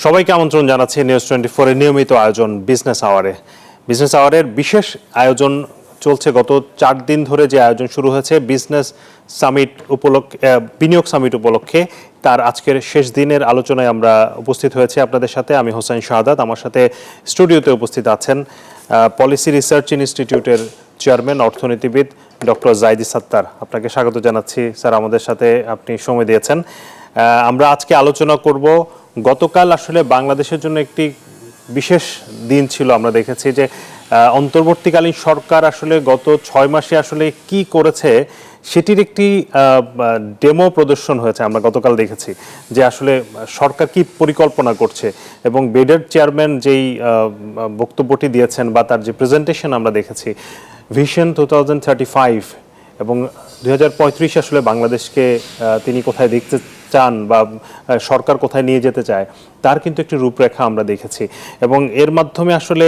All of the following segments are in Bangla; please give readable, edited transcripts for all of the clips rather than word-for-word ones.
সবাইকে আমন্ত্রণ জানাচ্ছি নিউজ 24 এর নিয়মিত আয়োজন বিজনেস আওয়ারে। বিজনেস আওয়ারের বিশেষ আয়োজন চলছে গত 4 দিন ধরে, যে আয়োজন শুরু হয়েছে বিজনেস সামিট উপলক্ষে, বিনিয়োগ সামিট উপলক্ষে। তার আজকের শেষ দিনের আলোচনায় আমরা উপস্থিত হয়েছি আপনাদের সাথে। আমি হোসেন শাহাদাত, আমার সাথে স্টুডিওতে উপস্থিত আছেন পলিসি রিসার্চ ইনস্টিটিউটের চেয়ারম্যান অর্থনীতিবিদ ডক্টর জাইদি সাত্তার। আপনাকে স্বাগত জানাচ্ছি স্যার, আমাদের সাথে আপনি সময় দিয়েছেন। আমরা আজকে আলোচনা করব, গতকাল আসলে বাংলাদেশের জন্য একটি বিশেষ দিন ছিল। আমরা দেখেছি যে অন্তর্বর্তীকালীন সরকার আসলে গত 6 মাসে আসলে কি করেছে সেটির একটি ডেমো প্রদর্শন হয়েছে। আমরা গতকাল দেখেছি যে আসলে সরকার কি পরিকল্পনা করছে, এবং বেডের চেয়ারম্যান যেই বক্তব্যটি দিয়েছেন বা তার যে প্রেজেন্টেশন আমরা দেখেছি, ভিশন 2035 এবং 2035 আসলে বাংলাদেশকে তিনি কোথায় দেখতে চান বা সরকার কোথায় নিয়ে যেতে চায়, তার কিন্তু একটি রূপরেখা আমরা দেখেছি। এবং এর মাধ্যমে আসলে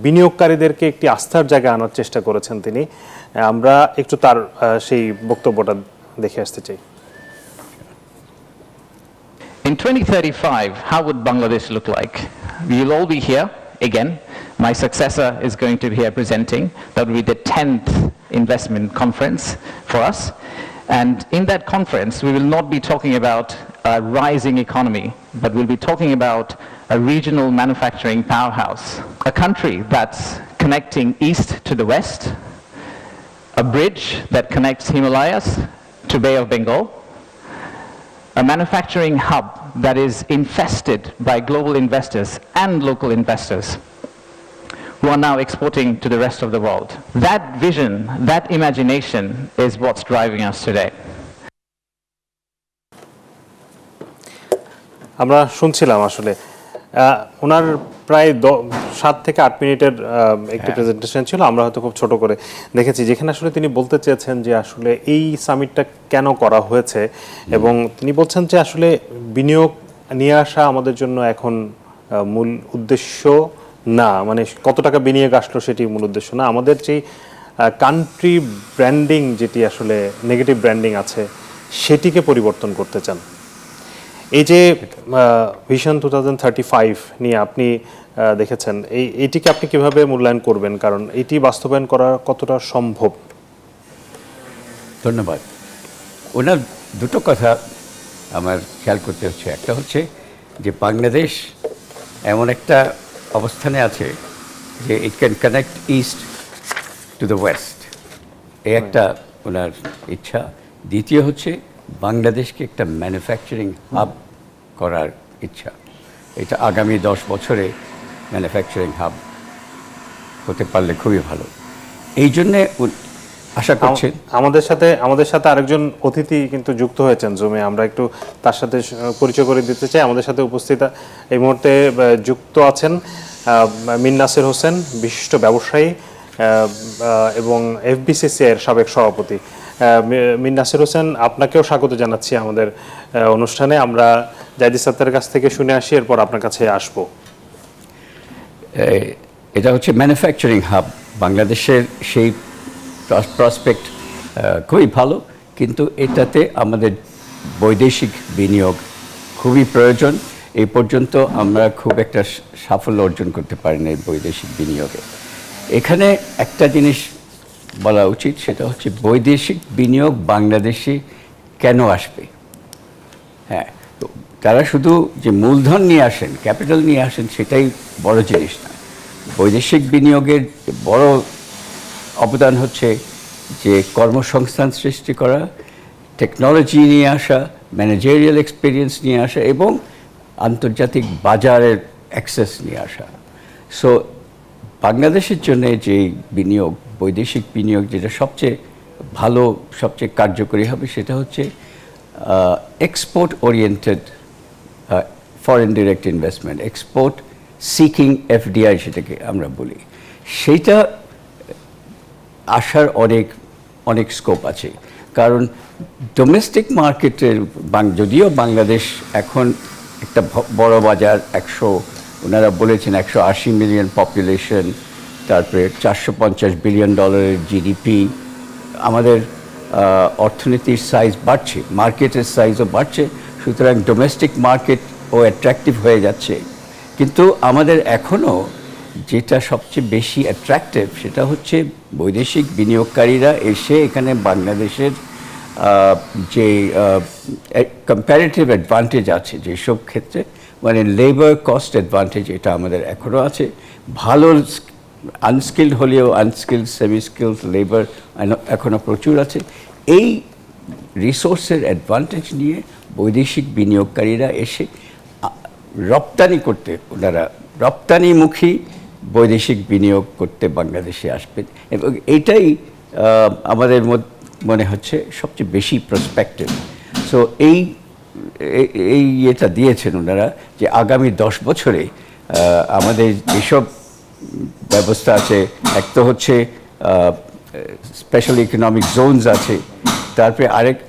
বিনিয়োগকারীদেরকে একটি আস্থার জায়গায় আনার চেষ্টা করেছেন তিনি। আমরা একটু তার সেই বক্তব্যটা দেখে আসতে চাই। In 2035, how would Bangladesh look like? We'll all be here again. My successor is going to be here presenting. That will be the 10th investment conference for us. And in that conference, we will not be talking about a rising economy, but we'll be talking about a regional manufacturing powerhouse, a country that's connecting east to the west, a bridge that connects Himalayas to Bay of Bengal, a manufacturing hub that is infested by global investors and local investors who are now exporting to the rest of the world. That vision, that imagination is what's driving us today. আমরা শুনছিলাম আসলে ওনার প্রায় 7 থেকে 8 মিনিটের একটি প্রেজেন্টেশন ছিল। আমরা হয়তো খুব ছোট করে দেখেছি, যেখানে আসলে তিনি বলতে চেয়েছেন যে আসলে এই সামিটটা কেন করা হয়েছে, এবং তিনি বলছেন যে আসলে বিনিয়োগ নিয়ে আসা আমাদের জন্য এখন মূল উদ্দেশ্য না, মানে কত টাকা বিনিয়োগ আসলো সেটি মূল উদ্দেশ্য না। আমাদের যেই কান্ট্রি ব্র্যান্ডিং, যেটি আসলে নেগেটিভ ব্র্যান্ডিং আছে, সেটিকে পরিবর্তন করতে চান। এই যে ভিশন 2035 নিয়ে আপনি দেখেছেন, এইটিকে আপনি কিভাবে মূল্যায়ন করবেন, কারণ এটি বাস্তবায়ন করা কতটা সম্ভব? ধন্যবাদ। ওনার দুটো কথা আমার খেয়াল করতে হচ্ছে। একটা হচ্ছে যে বাংলাদেশ এমন একটা অবস্থানে আছে যে it can connect east to the West, এই একটা ওনার ইচ্ছা। দ্বিতীয় হচ্ছে বাংলাদেশকে একটা ম্যানুফ্যাকচারিং হাব করার ইচ্ছা। এটা আগামী 10 বছরে ম্যানুফ্যাকচারিং হাব হতে পারলে খুবই ভালো। এই জন্যে আশা করছেন। আমাদের সাথে আরেকজন অতিথি কিন্তু যুক্ত হয়েছেন জুমে, আমরা একটু তার সাথে পরিচয় করে দিতে চাই। আমাদের সাথে উপস্থিত এই মুহূর্তে যুক্ত আছেন মীর নাসির হোসেন, বিশিষ্ট ব্যবসায়ী এবং এফবিসিসিআই এর সাবেক সভাপতি। মীর নাসির হোসেন, আপনাকেও স্বাগত জানাচ্ছি আমাদের অনুষ্ঠানে। আমরা জাইদি সাত্তারের কাছ থেকে শুনে আসি, এরপর আপনার কাছে আসবো। এটা হচ্ছে ম্যানুফ্যাকচারিং হাব। বাংলাদেশের সেই প্রসপেক্ট খুবই ভালো, কিন্তু এটাতে আমাদের বৈদেশিক বিনিয়োগ খুবই প্রয়োজন। এই পর্যন্ত আমরা খুব একটা সাফল্য অর্জন করতে পারি না এই বৈদেশিক বিনিয়োগে। এখানে একটা জিনিস বলা উচিত, সেটা হচ্ছে বৈদেশিক বিনিয়োগ বাংলাদেশে কেন আসবে। হ্যাঁ, তো তারা শুধু যে মূলধন নিয়ে আসেন, ক্যাপিটাল নিয়ে আসেন, সেটাই বড় জিনিস না। বৈদেশিক বিনিয়োগের বড় অবদান হচ্ছে যে কর্মসংস্থান সৃষ্টি করা, টেকনোলজি নিয়ে আসা, ম্যানেজারিয়াল এক্সপিরিয়েন্স নিয়ে আসা, এবং আন্তর্জাতিক বাজারের অ্যাক্সেস নিয়ে আসা। সো বাংলাদেশের জন্য যে বিনিয়োগ, বৈদেশিক বিনিয়োগ, যেটা সবচেয়ে ভালো, সবচেয়ে কার্যকরী হবে, সেটা হচ্ছে export oriented foreign direct investment, export seeking FDI সেটাকে আমরা বলি। সেইটা আসার অনেক স্কোপ আছে, কারণ ডোমেস্টিক মার্কেটের যদিও বাংলাদেশ এখন একটা বড় বাজার, ওনারা বলেছেন 180 মিলিয়ন পপুলেশন, তারপরে $450 বিলিয়ন জিডিপি, আমাদের অর্থনীতির সাইজ বাড়ছে, মার্কেটের সাইজও বাড়ছে। সুতরাং ডোমেস্টিক মার্কেট ও অ্যাট্রাকটিভ হয়ে যাচ্ছে, কিন্তু আমাদের এখনও যেটা সবচেয়ে বেশি অ্যাট্রাকটিভ সেটা হচ্ছে বৈদেশিক বিনিয়োগকারীরা এসে এখানে বাংলাদেশের যে কম্প্যারেটিভ অ্যাডভান্টেজ আছে যেসব ক্ষেত্রে, মানে লেবার কস্ট অ্যাডভান্টেজ এটা আমাদের এখনও আছে। ভালো আনস্কিলড হলেও আনস্কিলড সেমি স্কিলড লেবার এখনও প্রচুর আছে। এই রিসোর্সের অ্যাডভান্টেজ নিয়ে বৈদেশিক বিনিয়োগকারীরা এসে রপ্তানি করতে, ওনারা রপ্তানিমুখী বৈদেশিক বিনিয়োগ করতে বাংলাদেশে আসবেন, এবং এইটাই আমাদের মনে হচ্ছে সবচেয়ে বেশি প্রসপেক্টিভ। সো এই এটা দিয়েছেন ওনারা যে আগামী 10 বছরে আমাদের যেসব ব্যবস্থা আছে, এক তো হচ্ছে স্পেশাল ইকোনমিক জোনস আছে, তারপরে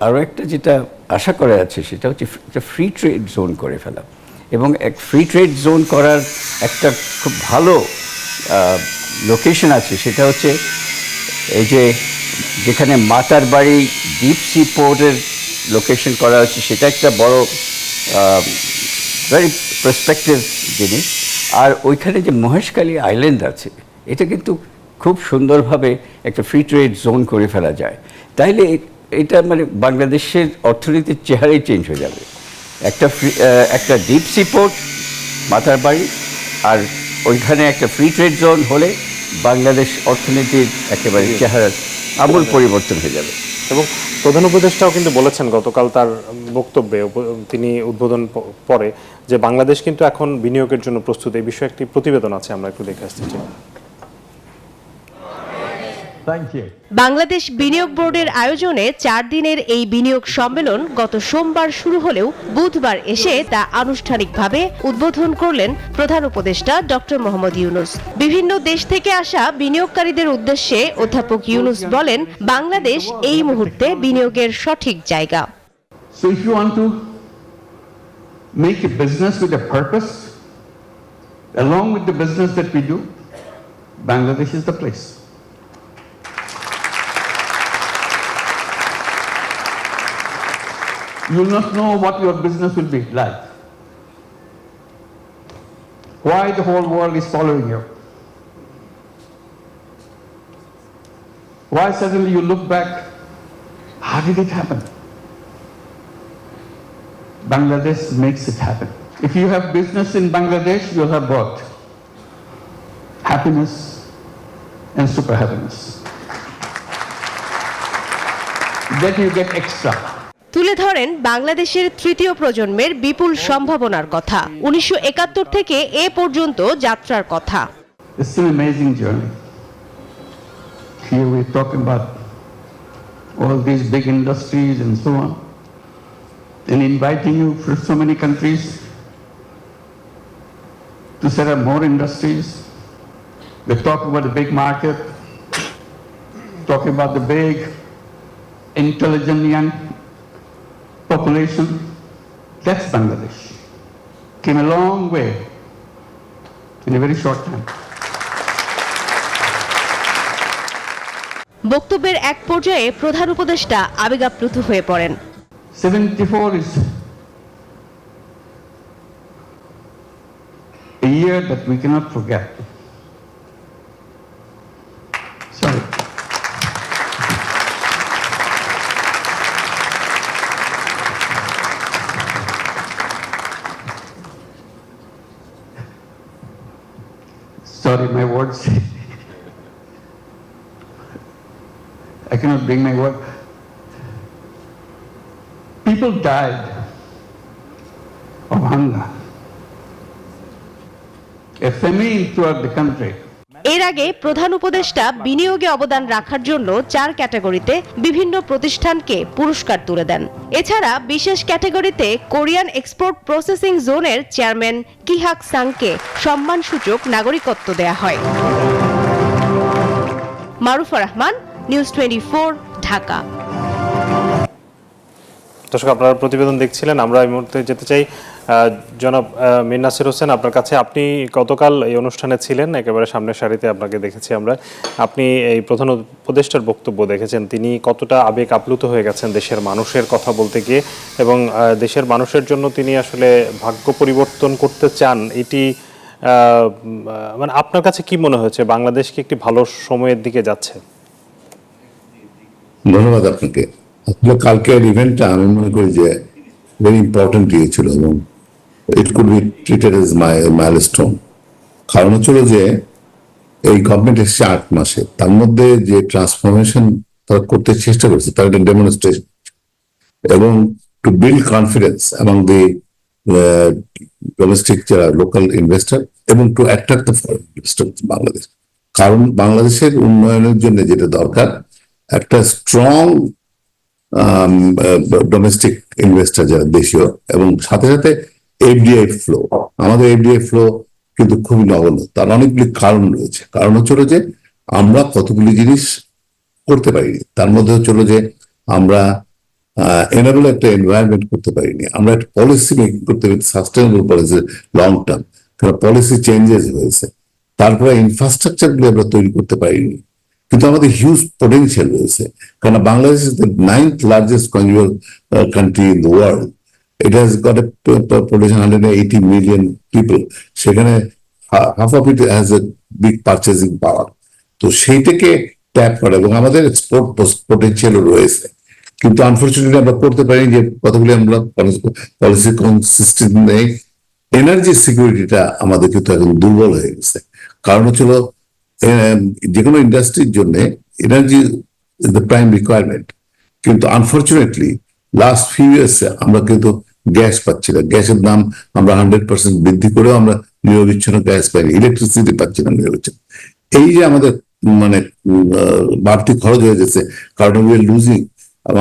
আরও একটা যেটা আশা করা যাচ্ছে সেটা হচ্ছে একটা ফ্রি ট্রেড জোন করে ফেলা, এবং এক ফ্রি ট্রেড জোন করার একটা খুব ভালো লোকেশন আছে, সেটা হচ্ছে এই যে যেখানে মাতার বাড়ি ডিপ সি পোর্টের লোকেশন করা হচ্ছে, সেটা একটা বড় ভেরি প্রসপেক্টিভ জিনিস। আর ওইখানে যে মহেশখালী আইল্যান্ড আছে, এটা কিন্তু খুব সুন্দরভাবে একটা ফ্রি ট্রেড জোন করে ফেলা যায়। তাইলে এটা মানে বাংলাদেশের অর্থনীতির চেহারাই চেঞ্জ হয়ে যাবে। একটা ডিপ সি পোর্ট মাতার বাড়ি, আর ওইখানে একটা ফ্রি ট্রেড জোন হলে বাংলাদেশ অর্থনীতির একেবারে চেহারার আমূল পরিবর্তন হয়ে যাবে। এবং প্রধান উপদেষ্টাও কিন্তু বলেছেন গতকাল তার বক্তব্যে, তিনি উদ্বোধন পরে, যে বাংলাদেশ কিন্তু এখন বিনিয়োগের জন্য প্রস্তুত। এই বিষয়ে একটি প্রতিবেদন আছে, আমরা একটু দেখে আসতে চাই। বাংলাদেশ বিনিয়োগ বোর্ডের আয়োজনে 4 দিনের এই বিনিয়োগ সম্মেলন গত সোমবার শুরু হলেও বুধবার এসে তা আনুষ্ঠানিকভাবে উদ্বোধন করলেন প্রধান উপদেষ্টা ডক্টর মোহাম্মদ ইউনূস। বিভিন্ন দেশ থেকে আসা বিনিয়োগকারীদের উদ্দেশ্যে অধ্যাপক ইউনূস বলেন, বাংলাদেশ এই মুহূর্তে বিনিয়োগের সঠিক জায়গা। So if you want to make a business with a purpose, along with the business that we do, Bangladesh is the place. You will not know what your business will be like. Why the whole world is following you. Why suddenly you look back, how did it happen? Bangladesh makes it happen. If you have business in Bangladesh, you'll have both happiness and super happiness. Then you get extra. তুলে ধরেন বাংলাদেশের তৃতীয় প্রজন্মের বিপুল সম্ভাবনার কথা, 1971 থেকে এ পর্যন্ত যাত্রার কথা। It's an amazing journey. Here we're talking about all these big industries and so on, and inviting you from so many countries to set up more industries. We're talking about the big market, talking about the big, intelligent young population. That's Bangladesh. Came a long way in a very short time. বক্তব্যের এক পর্যায়ে প্রধান উপদেষ্টা আবেগাপ্লুত হয়ে পড়েন। 74 is a year that we cannot forget. Sorry. Sorry, my words. I cannot bring my word. People died of hunger. A famine throughout the country. এর আগে প্রধান উপদেষ্টা বিনিয়োগে অবদান রাখার জন্য 4 ক্যাটাগরিতে বিভিন্ন প্রতিষ্ঠানকে পুরস্কার তুলে দেন। এছাড়া বিশেষ ক্যাটাগরিতে কোরিয়ান এক্সপোর্ট প্রসেসিং জোনের চেয়ারম্যান কিহাক সাংকে সম্মানসূচক নাগরিকত্ব দেয়া হয়। মারুফা রহমান, নিউজ 24, ঢাকা। দর্শক, আপনারা প্রতিবেদন দেখছিলেন। আমরা এই মুহূর্তে যেতে চাই জনাব মীর নাসির হোসেন, আপনার কাছে, আপনি গতকাল এই অনুষ্ঠানে ছিলেন, একেবারে সামনের সারিতে আপনাকে দেখেছি আমরা। আপনি এই প্রধান উপদেষ্টার বক্তব্য দেখেছেন, তিনি কতটা আবেগ আপ্লুত হয়ে গেছেন দেশের মানুষের কথা বলতে গিয়ে, এবং দেশের মানুষের জন্য তিনি আসলে ভাগ্য পরিবর্তন করতে চান। এটি মানে আপনার কাছে কি মনে হয়েছে, বাংলাদেশ কি একটি ভালো সময়ের দিকে যাচ্ছে? ধন্যবাদ আপনাকে। আসলে কালকের ইভেন্টটা আমি মনে করি যে ভেরি ইম্পর্টেন্ট দিয়েছিল এবং it could be treated as milestone. কারণ হচ্ছিল যে এই গভর্নমেন্ট এসেছে 8 মাসে, তার মধ্যে যে ট্রান্সফরমেশন তারা করতে চেষ্টা করছে তার একটা ডেমনস্ট্রেশন, এবং to build confidence among the domestic যারা লোকাল ইনভেস্টর, এবং two attract the foreign investor Bangladesh. কারণ বাংলাদেশের উন্নয়নের জন্য যেটা দরকার, একটা স্ট্রং ডোমেস্টিক ইনভেস্টর যারা দেশীয়, এবং সাথে সাথে এফডিআই ফ্লো। আমাদের এফডিআই ফ্লো কিন্তু খুবই নগণ্য। তার অনেকগুলি কারণ রয়েছে। কারণ হচ্ছিল যে আমরা কতগুলি জিনিস করতে পারিনি। তার মধ্যে হচ্ছিল যে আমরা এনাবেল একটা এনভায়রনমেন্ট করতে পারিনি। আমরা একটা পলিসি মেকিং করতে পারি, সাস্টেনেবল পলিসি, লং টার্ম, কারণ পলিসি চেঞ্জেস হয়েছে। তারপরে ইনফ্রাস্ট্রাকচার গুলো আমরা তৈরি করতে পারিনি। কিন্তু আমাদের হিউজ পোটেনশিয়াল রয়েছে, কারণ Bangladesh is the 9th largest consumer country in the world. It has got a population 180 million people. সেখানে half of it has a big purchasing power. তো সেইটাকে ট্যাপ করে, এবং আমাদের এক্সপোর্ট পোটেনশিয়ালও রয়েছে। কিন্তু আনফর্চুনেটলি আমরা করতে পারি যে কতগুলি আমরা পলিসি কনসিস্টেন্ট নেই। এনার্জি সিকিউরিটিটা আমাদের কিন্তু এখন দুর্বল হয়ে গেছে। কারণ হচ্ছিল যে কোনো ইন্ডাস্ট্রির জন্য energy is the prime requirement. কিন্তু আনফর্চুনেটলি লাস্ট ফিউ ইয়ার্সে আমরা কিন্তু গ্যাস পাচ্ছি না। গ্যাসের দাম আমরা 100% বৃদ্ধি করেও আমরা নিরবিচ্ছিন্ন গ্যাস পাইনি, ইলেকট্রিসিটি পাচ্ছি না নিরবিচ্ছিন্ন। এই যে আমাদের মানে বাড়তি খরচ হয়ে যাচ্ছে, কারণ উই আর লুজিং,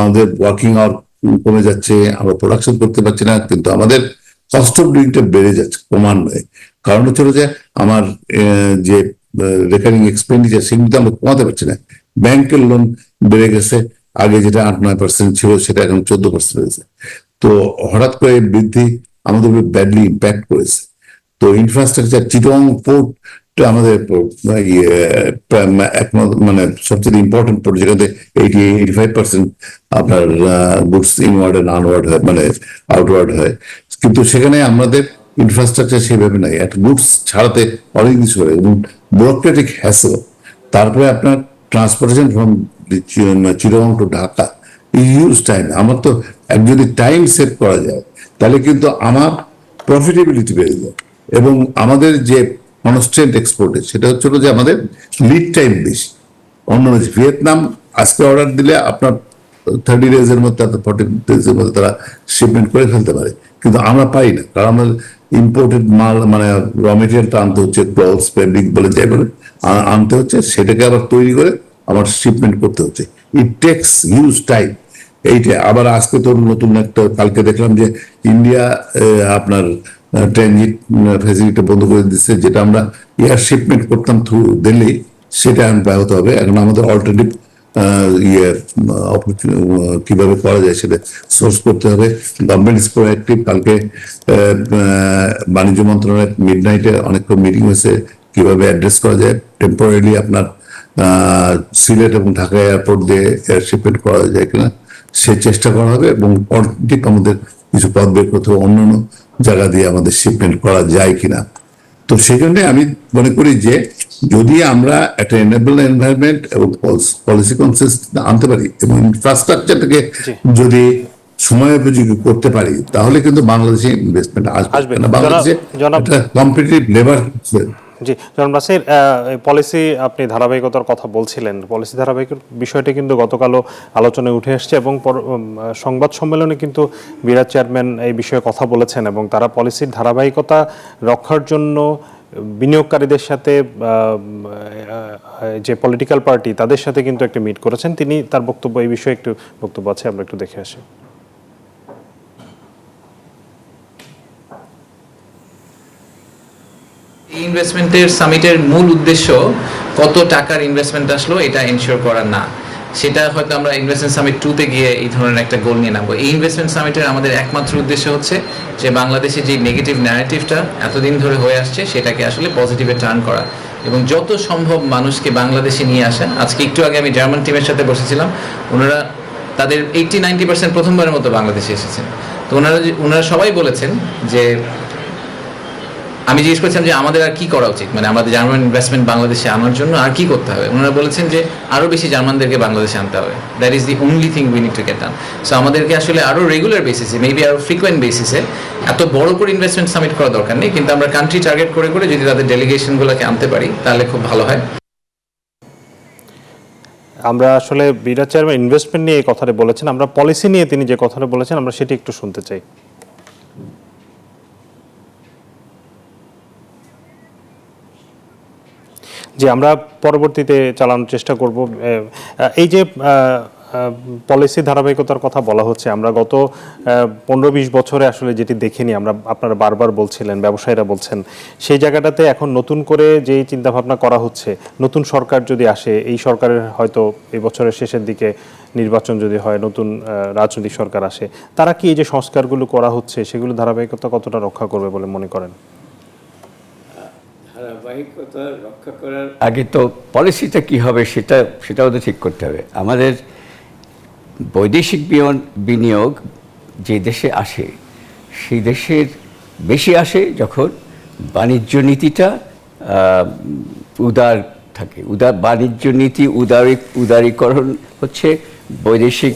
আমাদের ওয়ার্কিং আওয়ার কমে যাচ্ছে, আমরা প্রোডাকশন করতে পারছি না, কিন্তু আমাদের কস্ট অফ ডুইংটা বেড়ে যাচ্ছে ক্রমান্বয়ে। কারণ হচ্ছে যে আমার যে রেকারিং এক্সপেন্ডিচার সেগুলো আমরা কমাতে পারছি না। ব্যাংকের লোন বেড়ে গেছে, আগে যেটা 8-9% ছিল সেটা এখন 14% হয়েছে। তো হঠাৎ করে বৃদ্ধি আমাদের উপর ব্যাডলি ইম্প্যাক্ট করেছে। তো ইনফ্রাস্ট্রাকচার, চিটং পোর্ট আমাদের মানে সবচেয়ে ইম্পর্টেন্ট পোর্ট, যেখানে 85% আপনার গুডস ইনওয়ার্ড এন্ড আনওয়ার্ড হয়, মানে আউটওয়ার্ড হয়। কিন্তু সেখানে আমাদের ইনফ্রাস্ট্রাকচার সেভাবে নাই। একটা গুডস ছাড়াতে অনেক কিছু হয়, এবং ব্যুরোক্রেটিক হ্যাসেল। তারপরে আপনার transportation from Chittagong to Dhaka, huge time. আমার তো যদি টাইম সেভ করা যায় তাহলে কিন্তু আমার প্রফিটেবিলিটি বেড়ে যায়, এবং আমাদের যে কনস্ট্যান্ট এক্সপোর্টে সেটা হচ্ছিল যে আমাদের লিড টাইম বেশি। অন্য ভিয়েতনাম আজকে অর্ডার দিলে আপনার 30 days এর মধ্যে, 40 days এর মধ্যে তারা শিপমেন্ট করে ফেলতে পারে, কিন্তু আমরা পাই না। কারণ আমাদের ইম্পোর্টেড মাল, মানে র মেটেরিয়ালটা আনতে হচ্ছে, ক্লথস, ফেব্রিক বলে যাই বলে আনতে হচ্ছে, সেটাকে আবার তৈরি করে আমার শিপমেন্ট করতে হচ্ছে। It takes huge time. এইটা আবার আজকে তো নতুন একটা, কালকে দেখলাম যে ইন্ডিয়া আপনার ট্রানজিট ফ্যাসিলিটি বন্ধ করে দিচ্ছে, যেটা আমরা এয়ার শিপমেন্ট করতাম থ্রু দিল্লি, সেটা এখন ব্যাহত হবে। এখন আমাদের অল্টারনেটিভ কিভাবে করা যায় সেটা সোর্স করতে হবে। Government is proactive. কালকে বাণিজ্য মন্ত্রণালয়ের মিডনাইটে অনেক মিটিং হয়েছে, কিভাবে অ্যাড্রেস করা যায় টেম্পোরারি আপনার সিলেট এবং ঢাকা এয়ারপোর্ট দিয়ে এয়ার শিপমেন্ট করা যায় কিনা সে চেষ্টা করা হবে, এবং ঠিক আমাদের কিছু পথ বের করতে হবে অন্যান্য জায়গা দিয়ে আমাদের শিপমেন্ট করা যায় কিনা। তো সেই জন্য আমি মনে করি যে যদি আমরা একটা এনেবল এনভায়রনমেন্ট এবং পলিসি কনসিস্টেন্ট আনতে পারি, এবং ইনফ্রাস্ট্রাকচারটাকে যদি সময়োপযোগী করতে পারি, তাহলে কিন্তু বাংলাদেশে ইনভেস্টমেন্ট আসবে না। বাংলাদেশে একটা কম্পিটিটিভ লেবার। জি, জনাব নাসির, পলিসি আপনি ধারাবাহিকতার কথা বলছিলেন। পলিসি ধারাবাহিক বিষয়টি কিন্তু গতকালও আলোচনায় উঠে এসছে, এবং সংবাদ সম্মেলনে কিন্তু বিরাট চেয়ারম্যান এই বিষয়ে কথা বলেছেন, এবং তারা পলিসির ধারাবাহিকতা রক্ষার জন্য বিনিয়োগকারীদের সাথে, যে পলিটিক্যাল পার্টি তাদের সাথে কিন্তু একটা মিট করেছেন। তিনি তার বক্তব্য, এই বিষয়ে একটু বক্তব্য আছে, আমরা একটু দেখে আসি। ইনভেস্টমেন্টের সামিটের মূল উদ্দেশ্য কত টাকার ইনভেস্টমেন্ট আসলো এটা এনশিওর করা না, সেটা হয়তো আমরা ইনভেস্টমেন্ট সামিট 2-তে গিয়ে এই ধরনের একটা গোল নিয়ে নামবো। এই ইনভেস্টমেন্ট সামিটের আমাদের একমাত্র উদ্দেশ্য হচ্ছে যে বাংলাদেশে যে নেগেটিভ ন্যারেটিভটা এতদিন ধরে হয়ে আসছে সেটাকে আসলে পজিটিভে টার্ন করা এবং যত সম্ভব মানুষকে বাংলাদেশে নিয়ে আসা। আজকে একটু আগে আমি জার্মান টিমের সাথে বসেছিলাম, ওনারা তাদের 80-90% প্রথমবারের মতো বাংলাদেশে এসেছেন। তো ওনারা সবাই বলেছেন যে, আমি জিজ্ঞেস করছিলাম যে আমাদের আর কি করা উচিত, মানে আমাদের জার্মান ইনভেস্টমেন্ট বাংলাদেশে আনার জন্য আর কি করতে হবে। ওনারা বলেছেন যে আরও বেশি জার্মানদেরকে বাংলাদেশে আনতে হবে, that is the only thing we need to get done. So আমাদেরকে আসলে আরও রেগুলার বেসিসে, মেবি আরও ফ্রিকোয়েন্ট বেসিসে, এত বড় করে ইনভেস্টমেন্ট সামিট করা দরকার নেই, কিন্তু আমরা কান্ট্রি টার্গেট করে করে যদি তাদের ডেলিগেশনগুলোকে আনতে পারি তাহলে খুব ভালো হয়। আমরা আসলে বিরাট চেয়ারম্যান ইনভেস্টমেন্ট নিয়ে এই কথাটা বলেছেন, আমরা পলিসি নিয়ে তিনি যে কথাটা বলেছেন আমরা সেটি একটু শুনতে চাই। যে আমরা পরবর্তীতে চালানোর চেষ্টা করব। এই যে পলিসি ধারাবাহিকতার কথা বলা হচ্ছে, আমরা গত 15-20 বছরে আসলে যেটি দেখিনি, আমরা আপনারা বারবার বলছিলেন, ব্যবসায়ীরা বলছেন, সেই জায়গাটাতে এখন নতুন করে যেই চিন্তাভাবনা করা হচ্ছে, নতুন সরকার যদি আসে, এই সরকারের হয়তো এই বছরের শেষের দিকে নির্বাচন যদি হয়, নতুন রাজনৈতিক সরকার আসে, তারা কি এই যে সংস্কারগুলো করা হচ্ছে সেগুলো ধারাবাহিকতা কতটা রক্ষা করবে বলে মনে করেন? ধারাবাহিকতা রক্ষা করার আগে তো পলিসিটা কি হবে সেটাও তো ঠিক করতে হবে। আমাদের বৈদেশিক বিনিয়োগ যে দেশে আসে সেই দেশের বেশি আসে যখন বাণিজ্য নীতিটা উদার থাকে। বাণিজ্য নীতি উদারীকরণ হচ্ছে বৈদেশিক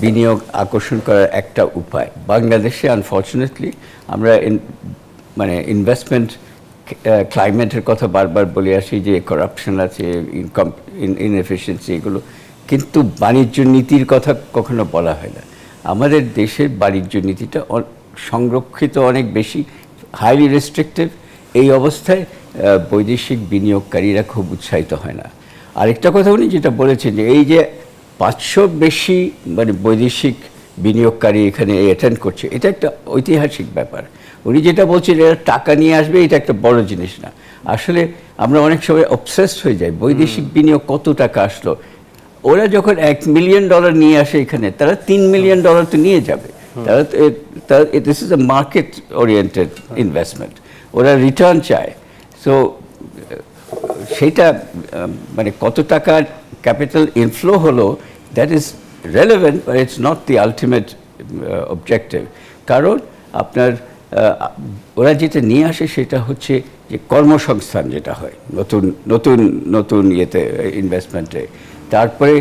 বিনিয়োগ আকর্ষণ করার একটা উপায়। বাংলাদেশে আনফর্চুনেটলি আমরা মানে ইনভেস্টমেন্ট ক্লাইমেটের কথা বারবার বলে আসি, যে করাপশন আছে, ইনএফিসিয়েন্সি, এগুলো, কিন্তু বাণিজ্য নীতির কথা কখনো বলা হয় না। আমাদের দেশের বাণিজ্য নীতিটা সংরক্ষিত অনেক বেশি, হাইলি রেস্ট্রিকটিভ। এই অবস্থায় বৈদেশিক বিনিয়োগকারীরা খুব উৎসাহিত হয় না। আরেকটা কথা উনি যেটা বলেছেন যে এই যে 500 বেশি মানে বৈদেশিক বিনিয়োগকারী এখানে অ্যাটেন্ড করছে, এটা একটা ঐতিহাসিক ব্যাপার। উনি যেটা বলছেন এরা টাকা নিয়ে আসবে, এটা একটা বড় জিনিস না। আসলে আমরা অনেক সময় অবসেসড হয়ে যাই, বৈদেশিক বিনিয়োগ কত টাকা আসলো। ওরা যখন $1 মিলিয়ন নিয়ে আসে এখানে, তারা $3 মিলিয়ন তো নিয়ে যাবে। This is a market oriented investment, ওরা রিটার্ন চায়। সো সেইটা মানে কত টাকার ক্যাপিটাল ইনফ্লো হলো, that is relevant, but it's not the ultimate objective. কারণ আপনার ওরা যেটা নিয়ে আসে সেটা হচ্ছে যে কর্মসংস্থান যেটা হয় নতুন নতুন নতুন ইয়েতে ইনভেস্টমেন্টে, তারপরে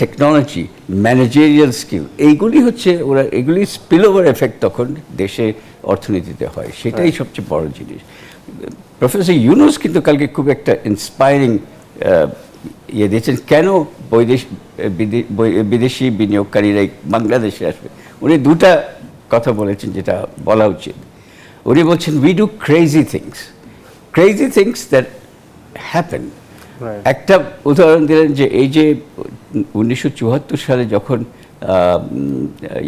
টেকনোলজি, ম্যানেজেরিয়াল স্কিল, এইগুলি হচ্ছে ওরা, এগুলি স্পিল ওভার এফেক্ট তখন দেশে অর্থনীতিতে হয়, সেটাই সবচেয়ে বড় জিনিস। প্রফেসর ইউনুস কিন্তু কালকে খুব একটা ইন্সপায়ারিং ইয়ে দিয়েছেন, কেন বিদেশি বিনিয়োগকারীরা বাংলাদেশে আসবে। উনি দুটা কথা বলেছেন যেটা বলা উচিত। উনি বলছেন we do crazy things that happen. একটা উদাহরণ দিলেন যে এই যে 1974 সালে যখন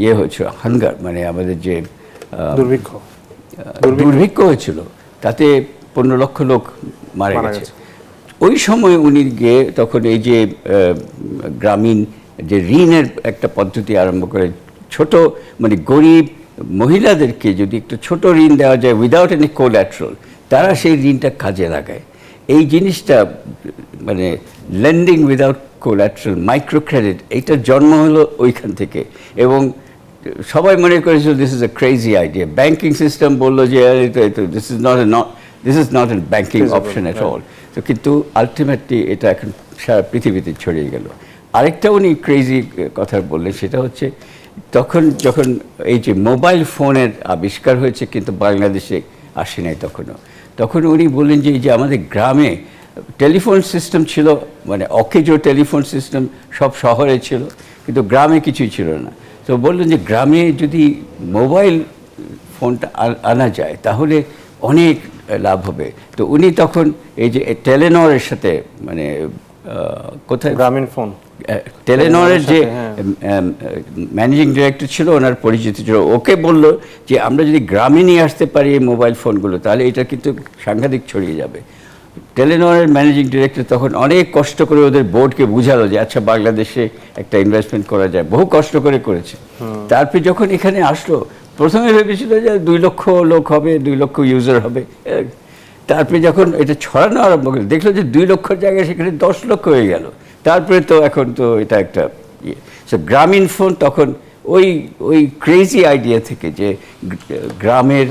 ইয়ে হয়েছিল, হাঙ্গার মানে আমাদের যে দুর্ভিক্ষ হয়েছিল, তাতে 15 লক্ষ লোক মারা গেছে। ওই সময় উনি গিয়ে তখন এই যে গ্রামীণ যে ঋণের একটা পদ্ধতি আরম্ভ করে, ছোট মানে গরিব মহিলাদেরকে যদি একটু ছোট ঋণ দেওয়া যায় উইদাউট এনি কোল্যাটারাল, তারা সেই ঋণটা কাজে লাগায়। এই জিনিসটা মানে lending without collateral, micro credit, এইটার জন্ম হলো ওইখান থেকে। এবং সবাই মনে করেছিল this is a crazy idea. Banking system বললো যে this is not a banking option at all. তো কিন্তু আলটিমেটলি এটা এখন সারা পৃথিবীতে ছড়িয়ে গেল। আরেকটা উনি ক্রেজি কথা বললেন, সেটা হচ্ছে তখন যখন এই যে মোবাইল ফোনের আবিষ্কার হয়েছে কিন্তু বাংলাদেশে আসে নাই তখন উনি বললেন যে এই যে আমাদের গ্রামে টেলিফোন সিস্টেম ছিল, মানে অকেজো টেলিফোন সিস্টেম সব শহরে ছিল, কিন্তু গ্রামে কিছুই ছিল না। তো বললেন যে গ্রামে যদি মোবাইল ফোনটা আনা যায় তাহলে অনেক লাভ হবে। তো উনি তখন এই যে টেলিনরের সাথে মানে কোথায় গ্রামীণ ফোন, টেলিনরের যে ম্যানেজিং ডিরেক্টর ছিল, ওনার পরিচিত ছিল, ওকে বলল যে আমরা যদি গ্রামে নিয়ে আসতে পারি এই মোবাইল ফোনগুলো, তাহলে এটা কিন্তু সাংঘাতিক ছড়িয়ে যাবে। টেলিনরের ম্যানেজিং ডিরেক্টর তখন অনেক কষ্ট করে ওদের বোর্ডকে বুঝালো যে আচ্ছা বাংলাদেশে একটা ইনভেস্টমেন্ট করা যায়, বহু কষ্ট করে করেছে। তারপর যখন এখানে আসলো প্রথমে ভেবেছিল যে 2 লক্ষ লোক হবে, 2 লক্ষ ইউজার হবে। তারপরে যখন এটা ছড়ানো আরম্ভ করলো দেখলো যে 2 লক্ষর জায়গায় সেখানে 10 লক্ষ হয়ে গেল। তারপরে তো এখন তো এটা একটা গ্রামীণ ফোন তখন ওই ক্রেজি আইডিয়া থেকে যে গ্রামের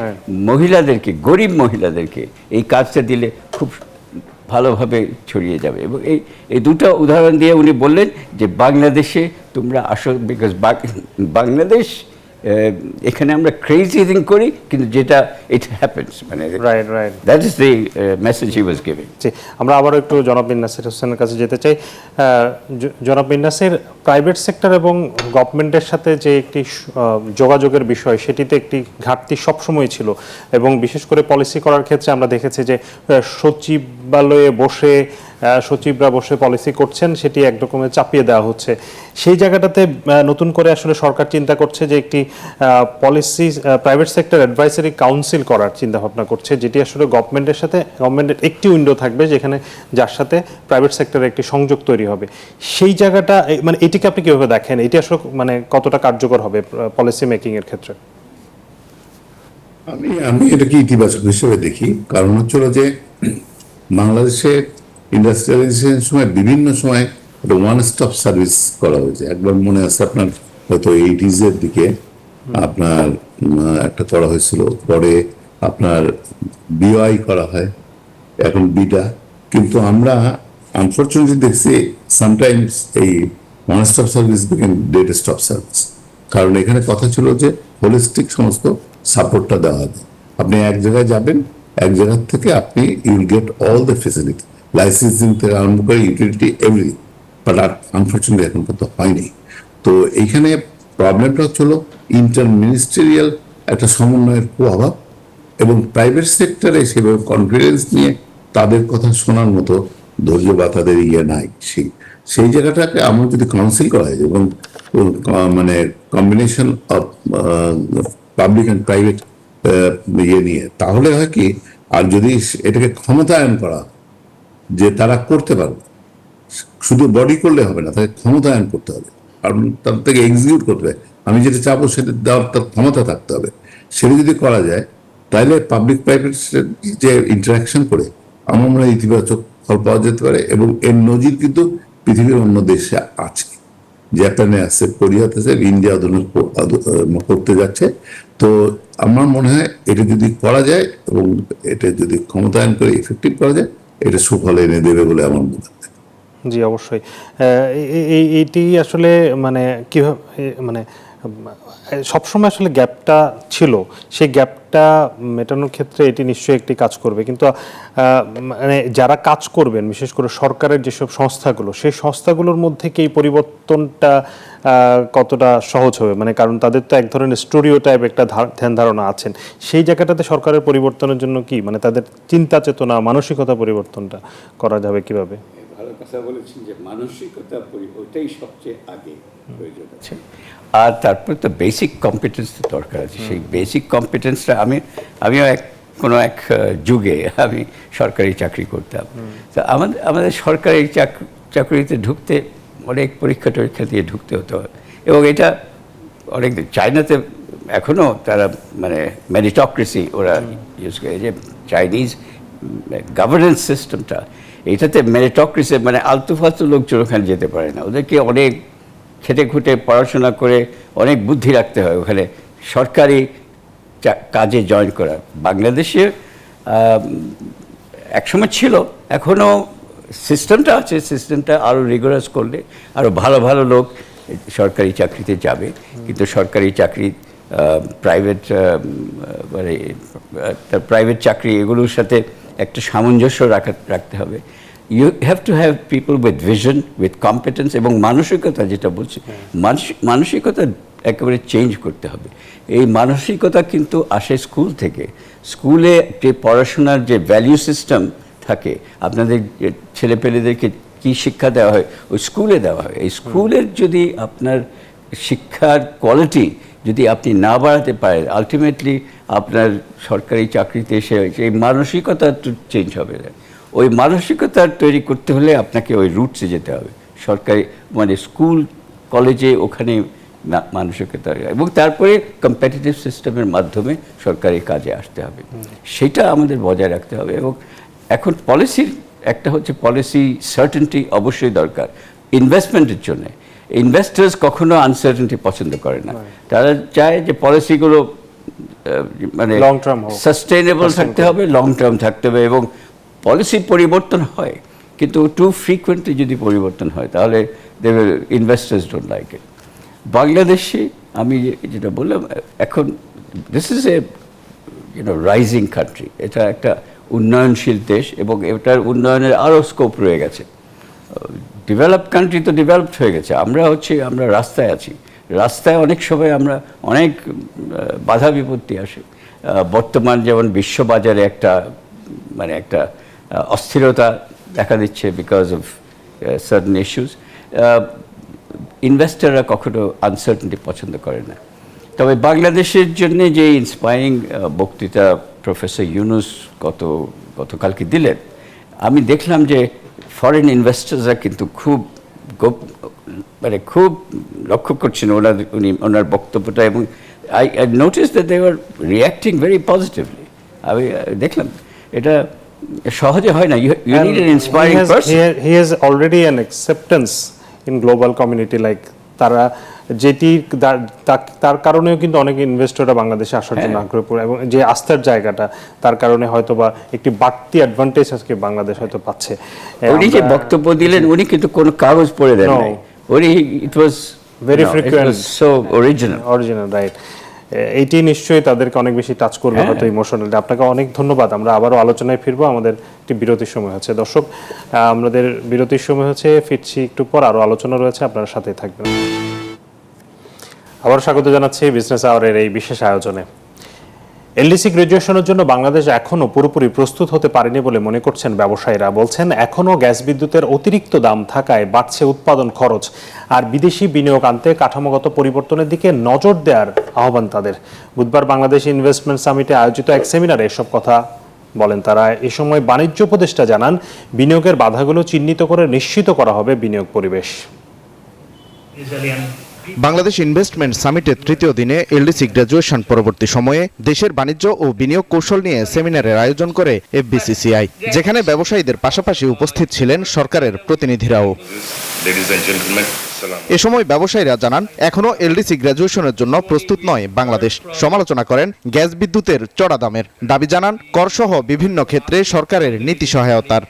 মহিলাদেরকে, গরিব মহিলাদেরকে এই কাজটা দিলে খুব ভালোভাবে ছড়িয়ে যাবে। এবং এই দুটো উদাহরণ দিয়ে উনি বললেন যে বাংলাদেশে তোমরা আসো, বিকজ বাংলাদেশ এখানে আমরা ক্রেজি থিং করি কিন্তু যেটা ইট হ্যাপেন্স, মানে right right that is the message he was giving. জি, আমরা আবারও একটু জনাব বিন নাসির হোসেনের কাছে যেতে চাই। জনাব বিন নাসির, প্রাইভেট সেক্টর এবং গভর্নমেন্টের সাথে যে একটি যোগাযোগের বিষয়, সেটিতে একটি ঘাটতি সবসময় ছিল এবং বিশেষ করে পলিসি করার ক্ষেত্রে আমরা দেখেছি যে সচিবালয়ে বসে সচিবরা বসে পলিসি করছেন, সেটি এক রকমের চাপিয়ে দেওয়া হচ্ছে। সেই জায়গাটাতে নতুন করে আসলে সরকার চিন্তা করছে যে একটি policy private sector advisory council করার চিন্তা ভাবনা করছে, যেটি আসলে গভর্নমেন্টের একটি উইন্ডো থাকবে যেখানে যার সাথে প্রাইভেট সেক্টরের একটি সংযোগ তৈরি হবে। সেই জায়গাটা মানে এটিকে আপনি কিভাবে দেখেন? এটি আসলে মানে কতটা কার্যকর হবে পলিসি মেকিং এর ক্ষেত্রে? আমি এটাকে ইতিবাচক হিসেবে দেখি, কারণ হচ্ছে যে বাংলাদেশে ইন্ডাস্ট্রিয়ালাইজেশনের সময় বিভিন্ন সময় একটা ওয়ান স্টপ সার্ভিস করা হয়েছে। একবার মনে আছে আপনার হয়তো 80s এর দিকে আপনার একটা করা হয়েছিল, পরে আপনার বিওআই করা হয়, এখন বিটা। কিন্তু আমরা আনফর্চুনেটলি দেখছি সামটাইমস এই one stop service became dead stop service. কারণ এখানে কথা ছিল যে হোলিস্টিক সমস্ত সাপোর্টটা দেওয়া হবে। আপনি এক জায়গায় যাবেন, এক জায়গার থেকে আপনি ইউল gate all the facility, licensing থেকে আরম্ভ করে ইউটিলিটি এভরিথিং, বাট আনফর্চুনেটলি এখন পর্যন্ত হয়নি। তো এইখানে প্রবলেমটা হচ্ছিল ইন্টার মিনিস্টেরিয়াল একটা সমন্বয়ের খুব অভাব, এবং প্রাইভেট সেক্টরে সেভাবে কনফিডেন্স নিয়ে তাদের কথা শোনার মতো ধৈর্য বা তাদের নাই। সেই জায়গাটাকে আমার যদি কাউন্সিল করা হয় এবং মানে combination of public and private নিয়ে, তাহলে হয় কি, আর যদি এটাকে ক্ষমতায়ন করা যে তারা করতে পারবে, শুধু বডি করলে হবে না, তাকে ক্ষমতায়ন করতে হবে, কারণ তার থেকে এক্সিকিউট করতে হবে। আমি যেটা চাবো সেটা দেওয়ার তার ক্ষমতা থাকতে হবে। সেটা যদি করা যায় তাহলে পাবলিক প্রাইভেট যে ইন্টারাকশন করে আমার মনে হয় ইতিবাচক ফল পাওয়া যেতে পারে। এবং এর নজির কিন্তু পৃথিবীর অন্য দেশে আছে, জাপানে আছে, কোরিয়াতে আছে, ইন্ডিয়া করতে যাচ্ছে। তো আমার মনে হয় এটা যদি করা যায় এবং এটা যদি ক্ষমতায়ন করে ইফেক্টিভ করা যায়, এটা সুফল এনে দেবে বলে আমার মনে হয়। জি, অবশ্যই। এইটি আসলে মানে কিভাবে মানে সবসময় আসলে গ্যাপটা ছিল, সেই গ্যাপটা মেটানোর ক্ষেত্রে এটি নিশ্চয়ই একটি কাজ করবে। কিন্তু মানে যারা কাজ করবেন, বিশেষ করে সরকারের যেসব সংস্থাগুলো, সেই সংস্থাগুলোর মধ্যে কি এই পরিবর্তনটা কতটা সহজ হবে? মানে কারণ তাদের তো এক ধরনের স্টুডিও টাইপ একটা ধ্যান ধারণা আছেন, সেই জায়গাটাতে সরকারের পরিবর্তনের জন্য কি মানে তাদের চিন্তা চেতনা, মানসিকতা পরিবর্তনটা করা যাবে কিভাবে? ভালো কথা বলেছেন যে মানসিকতা ওইটাই সবচেয়ে আগে প্রয়োজন আছে। আর তারপরে তো বেসিক কম্পিটেন্স তো দরকার আছে। সেই বেসিক কম্পিটেন্সটা আমিও কোনো এক যুগে আমি সরকারি চাকরি করতাম। তো আমাদের সরকারি চাকরিতে ঢুকতে অনেক পরীক্ষা টরীক্ষা দিয়ে ঢুকতে হতো, এবং এটা অনেক চায়নাতে এখনও তারা মানে মেরিটক্রেসি ওরা ইউজ করে, যে চাইনিজ গভর্নেন্স সিস্টেমটা, এটাতে মেরিটক্রেসি মানে আলতু ফালতু লোকজন ওখানে যেতে পারে না। ওদেরকে অনেক খেটে খুঁটে পড়াশোনা করে অনেক বুদ্ধি রাখতে হয় ওখানে সরকারি কাজে জয়েন করা। বাংলাদেশে একসময় ছিল, এখনও সিস্টেমটা আছে, সিস্টেমটা আরও রিগোরাস করলে আরও ভালো ভালো লোক সরকারি চাকরিতে যাবে। কিন্তু সরকারি চাকরি প্রাইভেট চাকরি এগুলোর সাথে একটা সামঞ্জস্য রাখতে হবে। You have to have people with vision, with competence, এবং মানসিকতা যেটা বলছি, মানসিকতা একেবারে চেঞ্জ করতে হবে। এই মানসিকতা কিন্তু আসে স্কুল থেকে। স্কুলে যে পড়াশোনার যে ভ্যালিউ সিস্টেম থাকে, আপনাদের ছেলেপেলেদেরকে কী শিক্ষা দেওয়া হয় ওই স্কুলে দেওয়া হয়। এই স্কুলের যদি আপনার শিক্ষার কোয়ালিটি যদি আপনি না বাড়াতে পারেন, আলটিমেটলি আপনার সরকারি চাকরিতে এসে এই মানসিকতা একটু চেঞ্জ হবে। ওই মানসিকতা তৈরি করতে হলে আপনাকে ওই রুটসে যেতে হবে, সরকারি মানে স্কুল কলেজে ওখানে মানসিকতা, এবং তারপরে কম্পিটিটিভ সিস্টেমের মাধ্যমে সরকারি কাজে আসতে হবে, সেটা আমাদের বজায় রাখতে হবে। এবং এখন পলিসির একটা হচ্ছে পলিসি সার্টেনটি অবশ্যই দরকার ইনভেস্টমেন্টের জন্য। ইনভেস্টার্স কখনো আনসার্টেনটি পছন্দ করে না, তারা চায় যে পলিসিগুলো মানে লং টার্ম সাস্টেইনেবল থাকতে হবে, লং টার্ম থাকতে হবে, এবং পলিসি পরিবর্তন হয় কিন্তু টু ফ্রিকুয়েন্টলি যদি পরিবর্তন হয় তাহলে ইনভেস্টার্স ডোন্ট লাইক ইট। বাংলাদেশে আমি যেটা বললাম, এখন this is a rising country, এটা একটা উন্নয়নশীল দেশ এবং এটার উন্নয়নের আরও স্কোপ রয়ে গেছে। ডেভেলপ কান্ট্রি তো ডেভেলপড হয়ে গেছে, আমরা রাস্তায় আছি, রাস্তায় অনেক সময় আমরা অনেক বাধা বিপত্তি আসে। বর্তমান যেমন বিশ্ববাজারে একটা অস্থিরতা দেখা দিচ্ছে বিকজ অফ সার্টেন ইস্যুস। ইনভেস্টররা কখনো আনসার্টেনটি পছন্দ করে না। তবে বাংলাদেশের জন্য যে ইন্সপায়ারিং বক্তৃতা প্রফেসর ইউনুস গতকালকে দিলেন, আমি দেখলাম যে ফরেন ইনভেস্টার্সরা কিন্তু খুব লক্ষ্য করছেন ওনার বক্তব্যটা, এবং I notice that they are reacting very positively. আমি দেখলাম এটা সহজে হয় না, you need an inspiring person. He has already an acceptance in global community, like তারা যেটি তার কারণেও কিন্তু অনেক ইনভেস্টররা বাংলাদেশে আসার জন্য আগ্রহ পড়ে, এবং যে আস্থার জায়গাটা তার কারণে হয়তোবা একটি বাড়তি অ্যাডভান্টেজ আজকে বাংলাদেশ হয়তো পাচ্ছে। উনি যে বক্তব্য দিলেন উনি কিন্তু কোনো কাগজ পড়ে দেন নাই, উনি it was very frequent, so original, right. এইটি নিশ্চয়ই তাদেরকে অনেক বেশি টাচ করবে হয়তো ইমোশনালি। আপনাকে অনেক ধন্যবাদ। আমরা আবারও আলোচনায় ফিরবো, আমাদের একটি বিরতির সময় হচ্ছে। দর্শক, আমাদের বিরতির সময় হচ্ছে, ফিরছি একটু পর, আরও আলোচনা রয়েছে, আপনারা সাথেই থাকবেন। আবার স্বাগত জানাচ্ছি বিজনেস আওয়ারের এই বিশেষ আয়োজনে। এলডিসি গ্র্যাজুয়েশনের জন্য বাংলাদেশ এখনও পুরোপুরি প্রস্তুত হতে পারেনি বলে মনে করছেন ব্যবসায়ীরা। বলছেন এখনও গ্যাস বিদ্যুতের অতিরিক্ত দাম থাকায় বাড়ছে উৎপাদন খরচ, আর বিদেশি বিনিয়োগ আনতে কাঠামোগত পরিবর্তনের দিকে নজর দেওয়ার আহ্বান তাদের। বুধবার বাংলাদেশ ইনভেস্টমেন্ট সামিটে আয়োজিত এক সেমিনারে এসব কথা বলেন তারা। এ সময় বাণিজ্য উপদেষ্টা জানান, বিনিয়োগের বাধাগুলো চিহ্নিত করে নিশ্চিত করা হবে বিনিয়োগ পরিবেশ। বাংলাদেশ ইনভেস্টমেন্ট সামিটের তৃতীয় দিনে এলডিসি গ্র্যাজুয়েশন পরবর্তী সময়ে দেশের বাণিজ্য ও বিনিয়োগ কৌশল নিয়ে সেমিনারের আয়োজন করে এফবিসিসিআই, যেখানে ব্যবসায়ীদের পাশাপাশি উপস্থিত ছিলেন সরকারের প্রতিনিধিরাও। এ সময় ব্যবসায়ীরা জানান, এখনো এলডিসি গ্র্যাজুয়েশনের জন্য প্রস্তুত নয় বাংলাদেশ। সমালোচনা করেন গ্যাস বিদ্যুতের চড়া দামের, দাবি জানান করসহ বিভিন্ন ক্ষেত্রে সরকারের নীতি সহায়তার।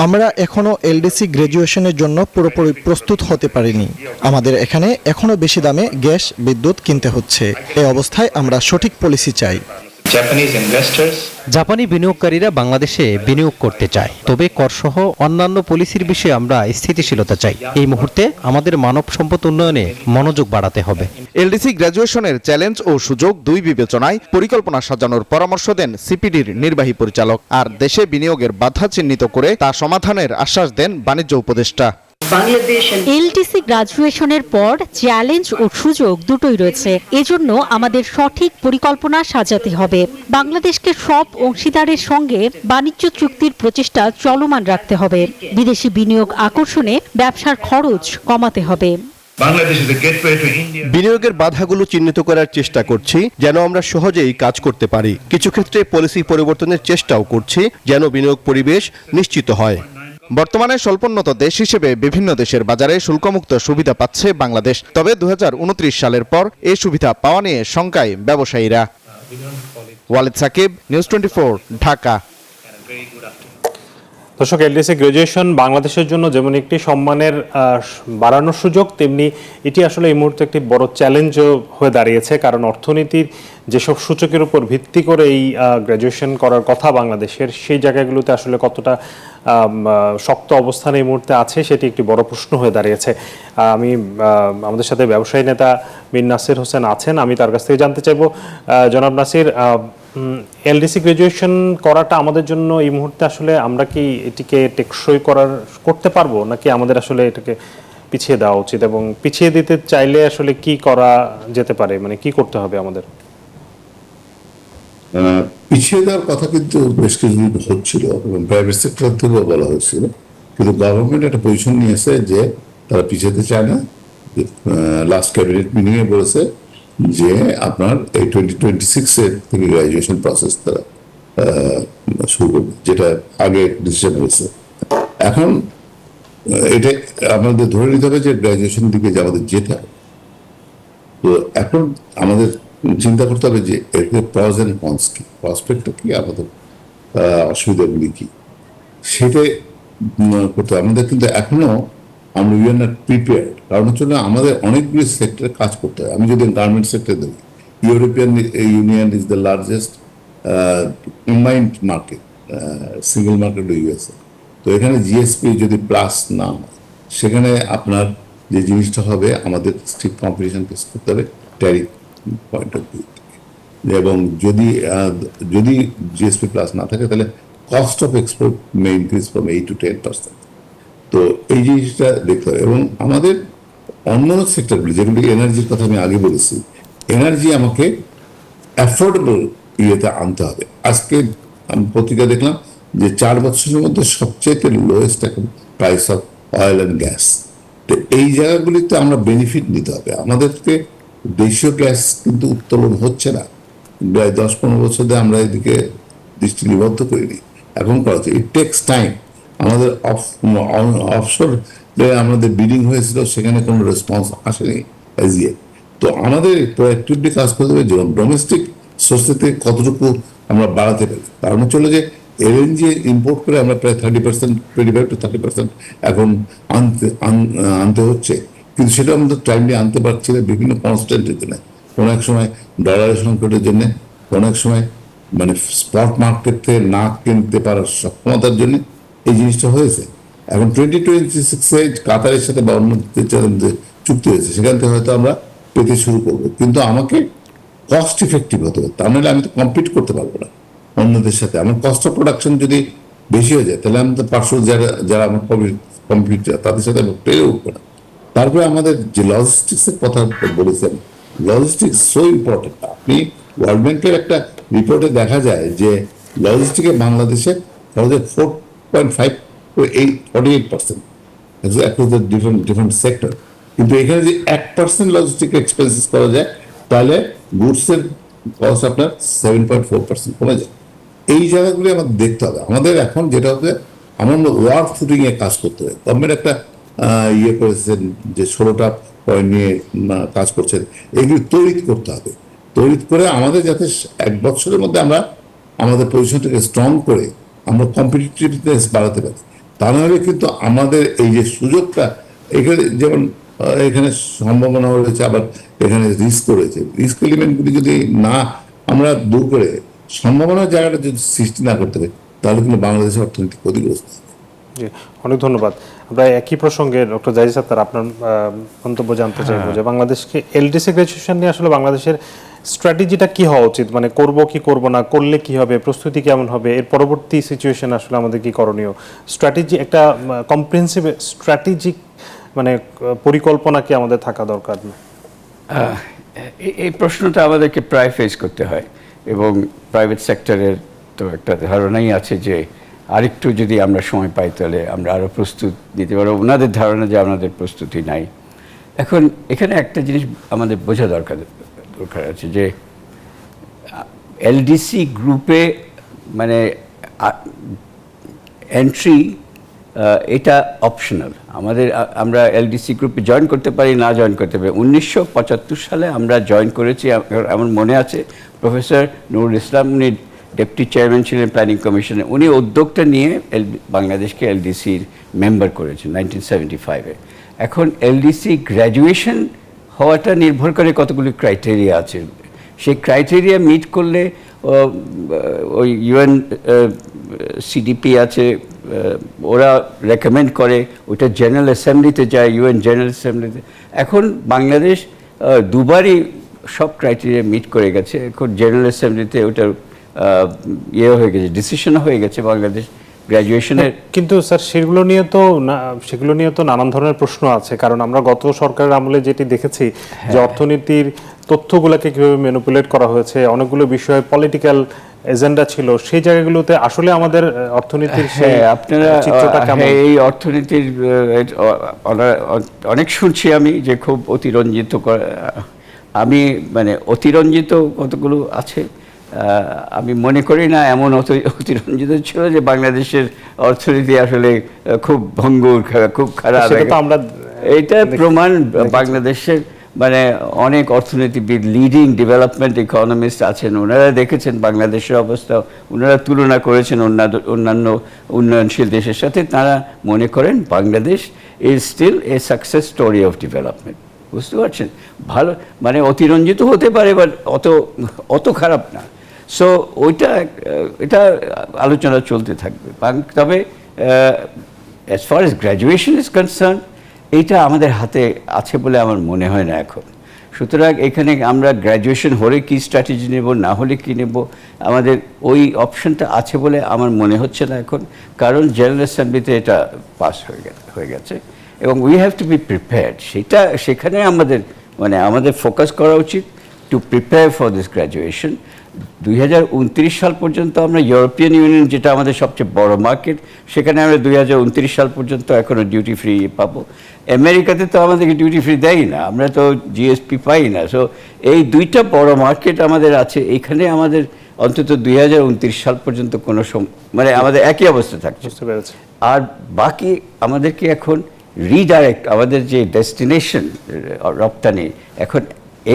আমরা এখনো এলডিসি গ্র্যাজুয়েশনের জন্য পুরোপুরি প্রস্তুত হতে পারিনি। আমাদের এখানে এখনো বেশি দামে গ্যাস বিদ্যুৎ কিনতে হচ্ছে। এই অবস্থায় আমরা সঠিক পলিসি চাই। জাপানি বিনিয়োগকারীরা বাংলাদেশে বিনিয়োগ করতে চায়, তবে করসহ অন্যান্য পলিসির বিষয়ে আমরা স্থিতিশীলতা চাই। এই মুহূর্তে আমাদের মানব সম্পদ উন্নয়নে মনোযোগ বাড়াতে হবে। এলডিসি গ্র্যাজুয়েশনের চ্যালেঞ্জ ও সুযোগ দুই বিবেচনায় পরিকল্পনা সাজানোর পরামর্শ দেন সিপিডির নির্বাহী পরিচালক, আর দেশে বিনিয়োগের বাধা চিহ্নিত করে তা সমাধানের আশ্বাস দেন বাণিজ্য উপদেষ্টা। এলটিসি গ্রাজুয়েশনের পর চ্যালেঞ্জ ও সুযোগ দুটোই রয়েছে, এজন্য আমাদের সঠিক পরিকল্পনা সাজাতে হবে। বাংলাদেশকে সব অংশীদারের সঙ্গে বাণিজ্য চুক্তির প্রচেষ্টা চলমান রাখতে হবে। বিদেশি বিনিয়োগ আকর্ষণে ব্যবসার খরচ কমাতে হবে। বিনিয়োগের বাধাগুলো চিহ্নিত করার চেষ্টা করছি যেন আমরা সহজেই কাজ করতে পারি। কিছু ক্ষেত্রে পলিসি পরিবর্তনের চেষ্টাও করছি যেন বিনিয়োগ পরিবেশ নিশ্চিত হয়। বর্তমানে স্বল্পোন্নত দেশ হিসেবে বিভিন্ন দেশের বাজারে শুল্কমুক্ত সুবিধা পাচ্ছে বাংলাদেশ। তবে 2029 সালের পর এই সুবিধা পাওয়া নিয়ে শঙ্কায় ব্যবসায়ীরা। ওয়ালিদ সাকিব, নিউজ 24, ঢাকা। দর্শক, এলডিসি গ্র্যাজুয়েশন বাংলাদেশের জন্য যেমন একটি সম্মানের বাড়ানোর সুযোগ, তেমনি এটি আসলে এই মুহূর্তে একটি বড় চ্যালেঞ্জও হয়ে দাঁড়িয়েছে। কারণ অর্থনীতির যেসব সূচকের উপর ভিত্তি করে এই গ্র্যাজুয়েশন করার কথা বাংলাদেশের, সেই জায়গাগুলোতে আসলে কতটা শক্ত অবস্থানে এই মুহূর্তে আছে সেটি একটি বড় প্রশ্ন হয়ে দাঁড়িয়েছে। আমি আমাদের সাথে ব্যবসায়ী নেতা মীর নাসির হোসেন আছেন, আমি তার কাছ থেকে জানতে চাইব, জনাব নাসির, এলডিসি গ্র্যাজুয়েশন করাটা আমাদের জন্য এই মুহূর্তে আসলে আমরা কি এটিকে টেকসই করতে পারবো, নাকি আমাদের আসলে এটাকে পিছিয়ে দেওয়া উচিত, এবং পিছিয়ে দিতে চাইলে আসলে কি করা যেতে পারে, মানে কি করতে হবে আমাদের? পিছিয়ে দেওয়ার কথা কিন্তু বেশ কিছুদিন হচ্ছিল এবং প্রাইভেট সেক্টর থেকেও বলা হয়েছিল, কিন্তু গভর্নমেন্ট একটা পজিশন নিয়েছে যে তারা পিছাতে চায় না। লাস্ট ক্যাবিনেট মিটিংয়ে বলেছে যে আপনার এই 2026 থেকে গ্রাজুয়েশন প্রসেস তারা শুরু করবে, যেটা আগে ডিসিশন হয়েছে। এখন এটা আমাদের ধরে নিতে হবে যে গ্রাজুয়েশন দিকে যে আমাদের যেতে হবে। তো এখন আমাদের চিন্তা করতে হবে যে এর প্রস এন্ড কনস কি, প্রসপেক্টটা কি, আমাদের অসুবিধাগুলি কি, সেটাই করতে হবে আমাদের। কিন্তু এখনো আমরা উই আর নট প্রিপেয়ার্ড, কারণ হচ্ছে না আমাদের অনেকগুলি সেক্টরে কাজ করতে হয়। আমি যদি গার্মেন্ট সেক্টরে দেখি, European union is the largest combined market, single market USA. তো এখানে জিএসপি যদি প্লাস না হয়, সেখানে আপনার যে জিনিসটা হবে আমাদের স্ট্রিক্ট কম্পিটিশন ফেস করতে হবে ট্যারিফ পয়েন্ট অফ ভিউ থেকে। এবং যদি জিএসপি প্লাস না থাকে তাহলে cost of export may increase from 8 to 10%। তো এই জিনিসটা দেখতে হবে। এবং আমাদের অন্যান্য সেক্টরগুলি, যেগুলি এনার্জির কথা আমি আগে বলেছি, এনার্জি আমাকে অ্যাফোর্ডেবল ইয়েতে আনতে হবে। আজকে আমি পত্রিকা দেখলাম যে 4 বছরের মধ্যে সবচেয়ে লোয়েস্ট এখন price of oil and gas. তো এই জায়গাগুলিতে আমরা বেনিফিট নিতে হবে। আমাদেরকে দেশীয় গ্যাস কিন্তু উত্তোলন হচ্ছে না, প্রায় 10-15 বছর ধরে আমরা এদিকে দৃষ্টি নিবদ্ধ করিনি, এখন করা হচ্ছে। It takes time. আমাদের অফশোর আমাদের বিডিং হয়েছিল, সেখানে কোনো রেসপন্স আসেনি অ্যাজ ইয়েট। তো আমাদের প্রোঅ্যাক্টিভলি কাজ করতে হবে যেমন ডোমেস্টিক সোর্সের থেকে কতটুকু আমরা বাড়াতে পারি। কারণ হচ্ছে যে এলএনজি ইম্পোর্ট করে আমরা প্রায় 30%, 25 to 30% এখন আনতে হচ্ছে, কিন্তু সেটা আমাদের টাইমলি আনতে পারছি না বিভিন্ন কনস্ট্যান্টের জন্য। কোনো এক সময় ডলারের সংকটের জন্য, কোনো এক সময় মানে স্পট মার্কেট থেকে না কিনতে পারার সক্ষমতার জন্য এই জিনিসটা হয়েছে। এখন 2026-এ কাতারের সাথে বা অন্য চুক্তি হয়েছে, সেখান থেকে হয়তো আমরা পেতে শুরু করবো। কিন্তু আমাকে কস্ট ইফেক্টিভ হতে হবে, তার নাহলে আমি তো কম্পিট করতে পারবো না অন্যদের সাথে। আমার কস্ট অফ প্রোডাকশন যদি বেশি হয়ে যায়, তাহলে আমি তো পার্শ্ব যারা আমার কম্পিউটার তাদের সাথে আমি পেরে উঠবো না। তারপরে আমাদের যে লজিস্টিক্সের কথা বলেছেন, লজিস্টিক্স সো ইম্পর্টেন্ট। আপনি ওয়ার্ল্ড ব্যাংকের একটা রিপোর্টে দেখা যায় যে লজিস্টিকে বাংলাদেশে 4.5-48% ডিফারেন্ট সেক্টর। কিন্তু এখানে যদি 1% লজিস্টিক এক্সপেন্সেস করা যায়, তাহলে গুডসের কস্ট আপনার 7.4% কমে যায়। এই জায়গাগুলি আমাদের দেখতে হবে। আমাদের এখন যেটা হবে, আমার ওয়ার্ক ফুটিং এ কাজ করতে হবে। গভর্নমেন্ট একটা ইয়ে করেছেন যে 16টা পয়েন্ট নিয়ে কাজ করছেন, এগুলি তৈরি করতে হবে। তৈরি করে আমাদের যাতে 1 বছরের মধ্যে আমরা আমাদের পজিশনটাকে স্ট্রং করে আমরা কম্পিটিটিভনেস বাড়াতে পারি। তা নাহলে কিন্তু আমাদের এই যে সুযোগটা, এখানে যেমন এখানে সম্ভাবনা রয়েছে, আবার এখানে রিস্ক রয়েছে। রিস্ক এলিমেন্টগুলি যদি না আমরা দূর করে সম্ভাবনার জায়গাটা যদি সৃষ্টি না করতে পারি, তাহলে কিন্তু বাংলাদেশের অর্থনীতি ক্ষতিগ্রস্ত হবে। জি, অনেক ধন্যবাদ। আমরা একই প্রসঙ্গে ডক্টর জাহিদ সাত্তার আপনার মন্তব্য জানতে চাইবো যে বাংলাদেশকে এলডিসি গ্র্যাজুয়েশন নিয়ে আসলে বাংলাদেশের স্ট্র্যাটেজিটা কি হওয়া উচিত, মানে করব কি করব না, করলে কি হবে, প্রস্তুতি কেমন হবে, এর পরবর্তী সিচুয়েশন আসলে আমাদের কি করণীয়, স্ট্র্যাটেজি একটা কম্প্রিহেনসিভ স্ট্র্যাটেজিক মানে পরিকল্পনা কি আমাদের থাকা দরকার? এই প্রশ্নটা আমাদেরকে প্রায় ফেস করতে হয়, এবং প্রাইভেট সেক্টরের তো একটা ধারণাই আছে যে আরেকটু যদি আমরা সময় পাই তাহলে আমরা আরও প্রস্তুত দিতে পারবো। ওনাদের ধারণা যে আমাদের প্রস্তুতি নাই। এখন এখানে একটা জিনিস আমাদের বোঝা দরকার আছে যে এলডিসি গ্রুপে মানে এন্ট্রি এটা অপশনাল। আমরা এলডিসি গ্রুপে জয়েন করতে পারি, না জয়েন করতে পারি। 1975 সালে আমরা জয়েন করেছি। আমার মনে আছে প্রফেসর নুরুল ইসলাম, উনি ডেপুটি চেয়ারম্যান ছিলেন প্ল্যানিং কমিশনে, উনি উদ্যোগটা নিয়ে বাংলাদেশকে এলডিসির মেম্বার করেছেন 1975-এ। এখন এলডিসি গ্র্যাজুয়েশন হওয়াটা নির্ভর করে কতগুলি ক্রাইটেরিয়া আছে। সেই ক্রাইটেরিয়া মিট করলে ওই ইউএন সিডিপি আছে, ওরা রেকমেন্ড করে, ওইটা জেনারেল অ্যাসেম্বলিতে যায়, ইউএন জেনারেল অ্যাসেম্বলিতে। এখন বাংলাদেশ দুবারই সব ক্রাইটেরিয়া মিট করে গেছে। এখন জেনারেল অ্যাসেম্বলিতে ওটার ইয়ে হয়ে গেছে, ডিসিশন হয়ে গেছে বাংলাদেশ গ্র্যাজুয়েশনের। কিন্তু স্যার সেগুলো নিয়ে তো নানান ধরনের প্রশ্ন আছে, কারণ আমরা গত সরকারের আমলে যেটি দেখেছি যে অর্থনীতির তথ্যগুলোকে কিভাবে ম্যানিপুলেট করা হয়েছে, অনেকগুলো বিষয়ে পলিটিক্যাল এজেন্ডা ছিল, সেই জায়গাগুলোতে আসলে আমাদের অর্থনীতির সেই আপনারা চিত্রটা কেমন? এই অর্থনীতির অনেক শুনছি আমি যে খুব অতিরঞ্জিত আমি মানে অতিরঞ্জিত কতগুলো আছে আমি মনে করি না এমন অতিরঞ্জিত ছিল যে বাংলাদেশের অর্থনীতি আসলে খুব ভঙ্গুর, খুব খারাপ। এটা প্রমাণ বাংলাদেশের মানে অনেক অর্থনীতিবিদ, লিডিং ডেভেলপমেন্ট ইকোনমিস্ট আছেন, ওনারা দেখেছেন বাংলাদেশের অবস্থা, ওনারা তুলনা করেছেন অন্যান্য উন্নয়নশীল দেশের সাথে। তারা মনে করেন Bangladesh is still a success story of development. বুঝতে পারছেন? ভালো মানে অতিরঞ্জিত হতে পারে, বাট অত খারাপ না। সো এটা আলোচনা চলতে থাকবে। তবে as far age graduation is concern, এইটা আমাদের হাতে আছে বলে আমার মনে হয় না এখন। সুতরাং এখানে আমরা গ্র্যাজুয়েশন হলে কি স্ট্র্যাটেজি নেব, না হলে কি নেব, আমাদের ওই অপশনটা আছে বলে আমার মনে হচ্ছে না এখন, কারণ জেনারেল অ্যাসেম্বলিতে এটা পাস হয়ে গেছে এবং we have to be prepared. সেখানে আমাদের ফোকাস করা উচিত to prepare for this graduation. 2029 সাল পর্যন্ত আমরা ইউরোপিয়ান ইউনিয়ন, যেটা আমাদের সবচেয়ে বড় মার্কেট, সেখানে আমরা 2029 সাল পর্যন্ত এখনও ডিউটি ফ্রি পাবো। আমেরিকাতে তো আমাদেরকে ডিউটি ফ্রি দেয় না, আমরা তো জিএসপি পাই না। সো এই দুইটা বড় মার্কেট আমাদের আছে, এইখানে আমাদের অন্তত 2029 সাল পর্যন্ত কোনো মানে আমাদের একই অবস্থা থাকছে। আর বাকি আমাদেরকে এখন রিডাইরেক্ট, আমাদের যে ডেস্টিনেশন রপ্তানি এখন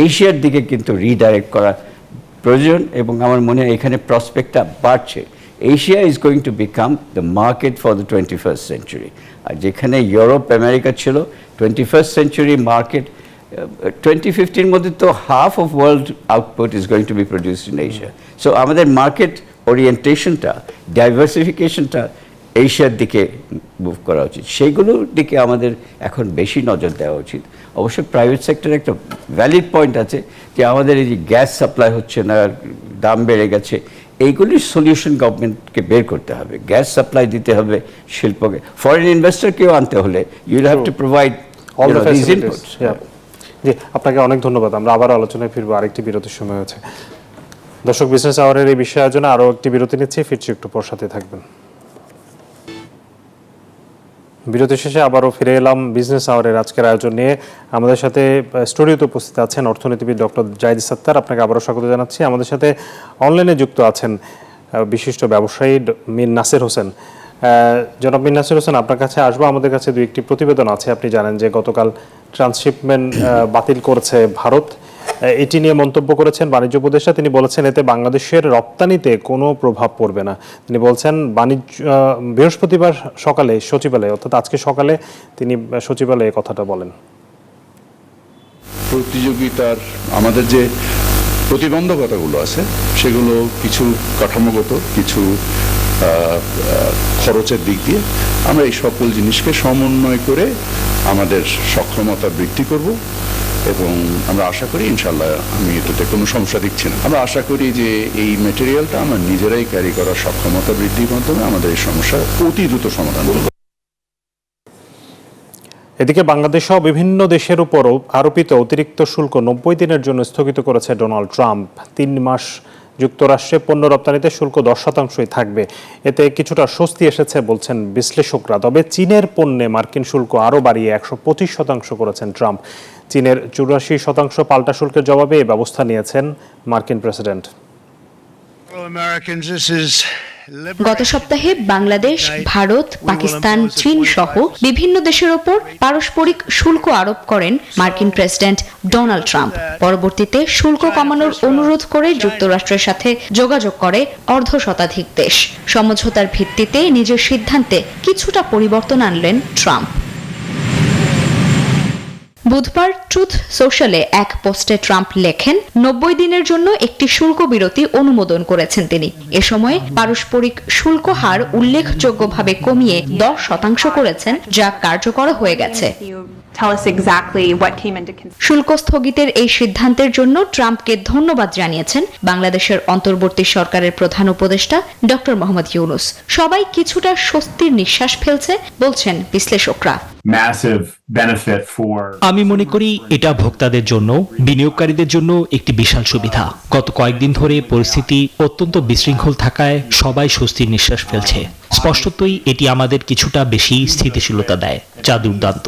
এশিয়ার দিকে কিন্তু রিডাইরেক্ট করা প্রয়োজন এবং আমার মনে হয় এখানে প্রসপেক্টটা বাড়ছে। Asia is going to become the market for the 21st century. আর যেখানে ইউরোপ আমেরিকা ছিল 21st সেঞ্চুরি মার্কেট, 2050 মধ্যে তো half of world output is going two B produced in Asia. So আমাদের মার্কেট ওরিয়েন্টেশনটা, ডাইভার্সিফিকেশনটা এশিয়ার দিকে মুভ করা উচিত। সেইগুলোর দিকে আমাদের এখন বেশি নজর দেওয়া উচিত। অবশ্য প্রাইভেট সেক্টরে একটা ভ্যালিড পয়েন্ট আছে যে আমাদের এই যে গ্যাস সাপ্লাই হচ্ছে না, দাম বেড়ে গেছে, এইগুলির সলিউশন গভর্নমেন্টকে বের করতে হবে। গ্যাস সাপ্লাই দিতে হবে শিল্পকে, ফরেন ইনভেস্টরকেও আনতে হলে you have to provide all the facilities. জি, আপনাকে অনেক ধন্যবাদ। আমরা আবার আলোচনায় ফিরবো, আরেকটি বিরতির সময় হয়েছে। দর্শক, বিজনেস আওয়ারের এই বিষয় আয়োজনে আরও একটি বিরতি নিচ্ছি, ফিরছি একটু পর, সাথে থাকবেন। বিরতি শেষে আবারও ফিরে এলাম বিজনেস আওয়ারের আজকের আয়োজন নিয়ে। আমাদের সাথে স্টুডিওতে উপস্থিত আছেন অর্থনীতিবিদ ডক্টর জাহিদ সাত্তার, আপনাকে আবারও স্বাগত জানাচ্ছি। আমাদের সাথে অনলাইনে যুক্ত আছেন বিশিষ্ট ব্যবসায়ী মীর নাসির হোসেন। জনাব মীর নাসির হোসেন, আপনার কাছে আসবো। আমাদের কাছে দুই একটি প্রতিবেদন আছে। আপনি জানেন যে গতকাল ট্রান্সশিপমেন্ট বাতিল করেছে ভারত, এটি নিয়ে মন্তব্য করেছেন বাণিজ্য উপদেষ্টা। তিনি বলেছেন এতে বাংলাদেশের রপ্তানিতে কোনো প্রভাব পড়বে না। তিনি বলছেন বৃহস্পতিবার সকালে সচিবালয়ে, অর্থাৎ আজকে সকালে তিনি সচিবালয়ে কথাটা বলেন। প্রতিযোগিতার আমাদের যে প্রতিবন্ধকতাগুলো আছে সেগুলো কিছু কাঠামোগত, কিছু খরচের দিক দিয়ে আমরা এই সকল জিনিসকে সমন্বয় করে আমাদের সক্ষমতা বৃদ্ধি করব এবং আমরা আশা করি ইনশাল্লাহ, আমি এটাতে কোনো সমস্যা দেখছি না। আমরা আশা করি যে এই ম্যাটেরিয়ালটা আমরা নিজেরাই ক্যারি করার সক্ষমতা বৃদ্ধির মাধ্যমে আমাদের এই সমস্যার অতি দ্রুত সমাধান করব। এদিকে বাংলাদেশ সহ বিভিন্ন দেশের উপর আরোপিত অতিরিক্ত শুল্ক 90 দিনের জন্য স্থগিত করেছে ডোনাল্ড ট্রাম্প। 3 মাস যুক্তরাষ্ট্রে পণ্য রপ্তানিতে শুল্ক 10%ই থাকবে। এতে কিছুটা স্বস্তি এসেছে বলছেন বিশ্লেষকরা। তবে চীনের পণ্যে মার্কিন শুল্ক আরও বাড়িয়ে 125% করেছেন ট্রাম্প। চীনের 84% পাল্টা শুল্কের জবাবে এই ব্যবস্থা নিয়েছেন মার্কিন প্রেসিডেন্ট। গত সপ্তাহে বাংলাদেশ, ভারত, পাকিস্তান, চীন সহ বিভিন্ন দেশের ওপর পারস্পরিক শুল্ক আরোপ করেন মার্কিন প্রেসিডেন্ট ডোনাল্ড ট্রাম্প। পরবর্তীতে শুল্ক কমানোর অনুরোধ করে যুক্তরাষ্ট্রের সাথে যোগাযোগ করে অর্ধশতাধিক দেশ। সমঝোতার ভিত্তিতে নিজের সিদ্ধান্তে কিছুটা পরিবর্তন আনলেন ট্রাম্প। বুধবার ট্রুথ সোশ্যালে এক পোস্টে ট্রাম্প লেখেন, 90 দিনের জন্য একটি শুল্ক বিরতি অনুমোদন করেছেন তিনি। এ সময় পারস্পরিক শুল্ক হার উল্লেখযোগ্যভাবে কমিয়ে 10% করেছেন, যা কার্যকর হয়ে গেছে। শুল্ক স্থগিতের এই সিদ্ধান্তের জন্য ট্রাম্পকে ধন্যবাদ জানিয়েছেন বাংলাদেশের অন্তর্বর্তী সরকারের প্রধান উপদেষ্টা ডক্টর মোহাম্মদ ইউনূস। সবাই কিছুটা স্বস্তির নিঃশ্বাস ফেলছে বলছেন বিশ্লেষকরা। আমি মনে করি এটা ভোক্তাদের জন্য, বিনিয়োগকারীদের জন্য একটি বিশাল সুবিধা। গত কয়েকদিন ধরে পরিস্থিতি অত্যন্ত বিশৃঙ্খল থাকায় সবাই স্বস্তির নিঃশ্বাস ফেলছে। স্পষ্টতই এটি আমাদের কিছুটা বেশি স্থিতিশীলতা দেয়, যা দুর্দান্ত।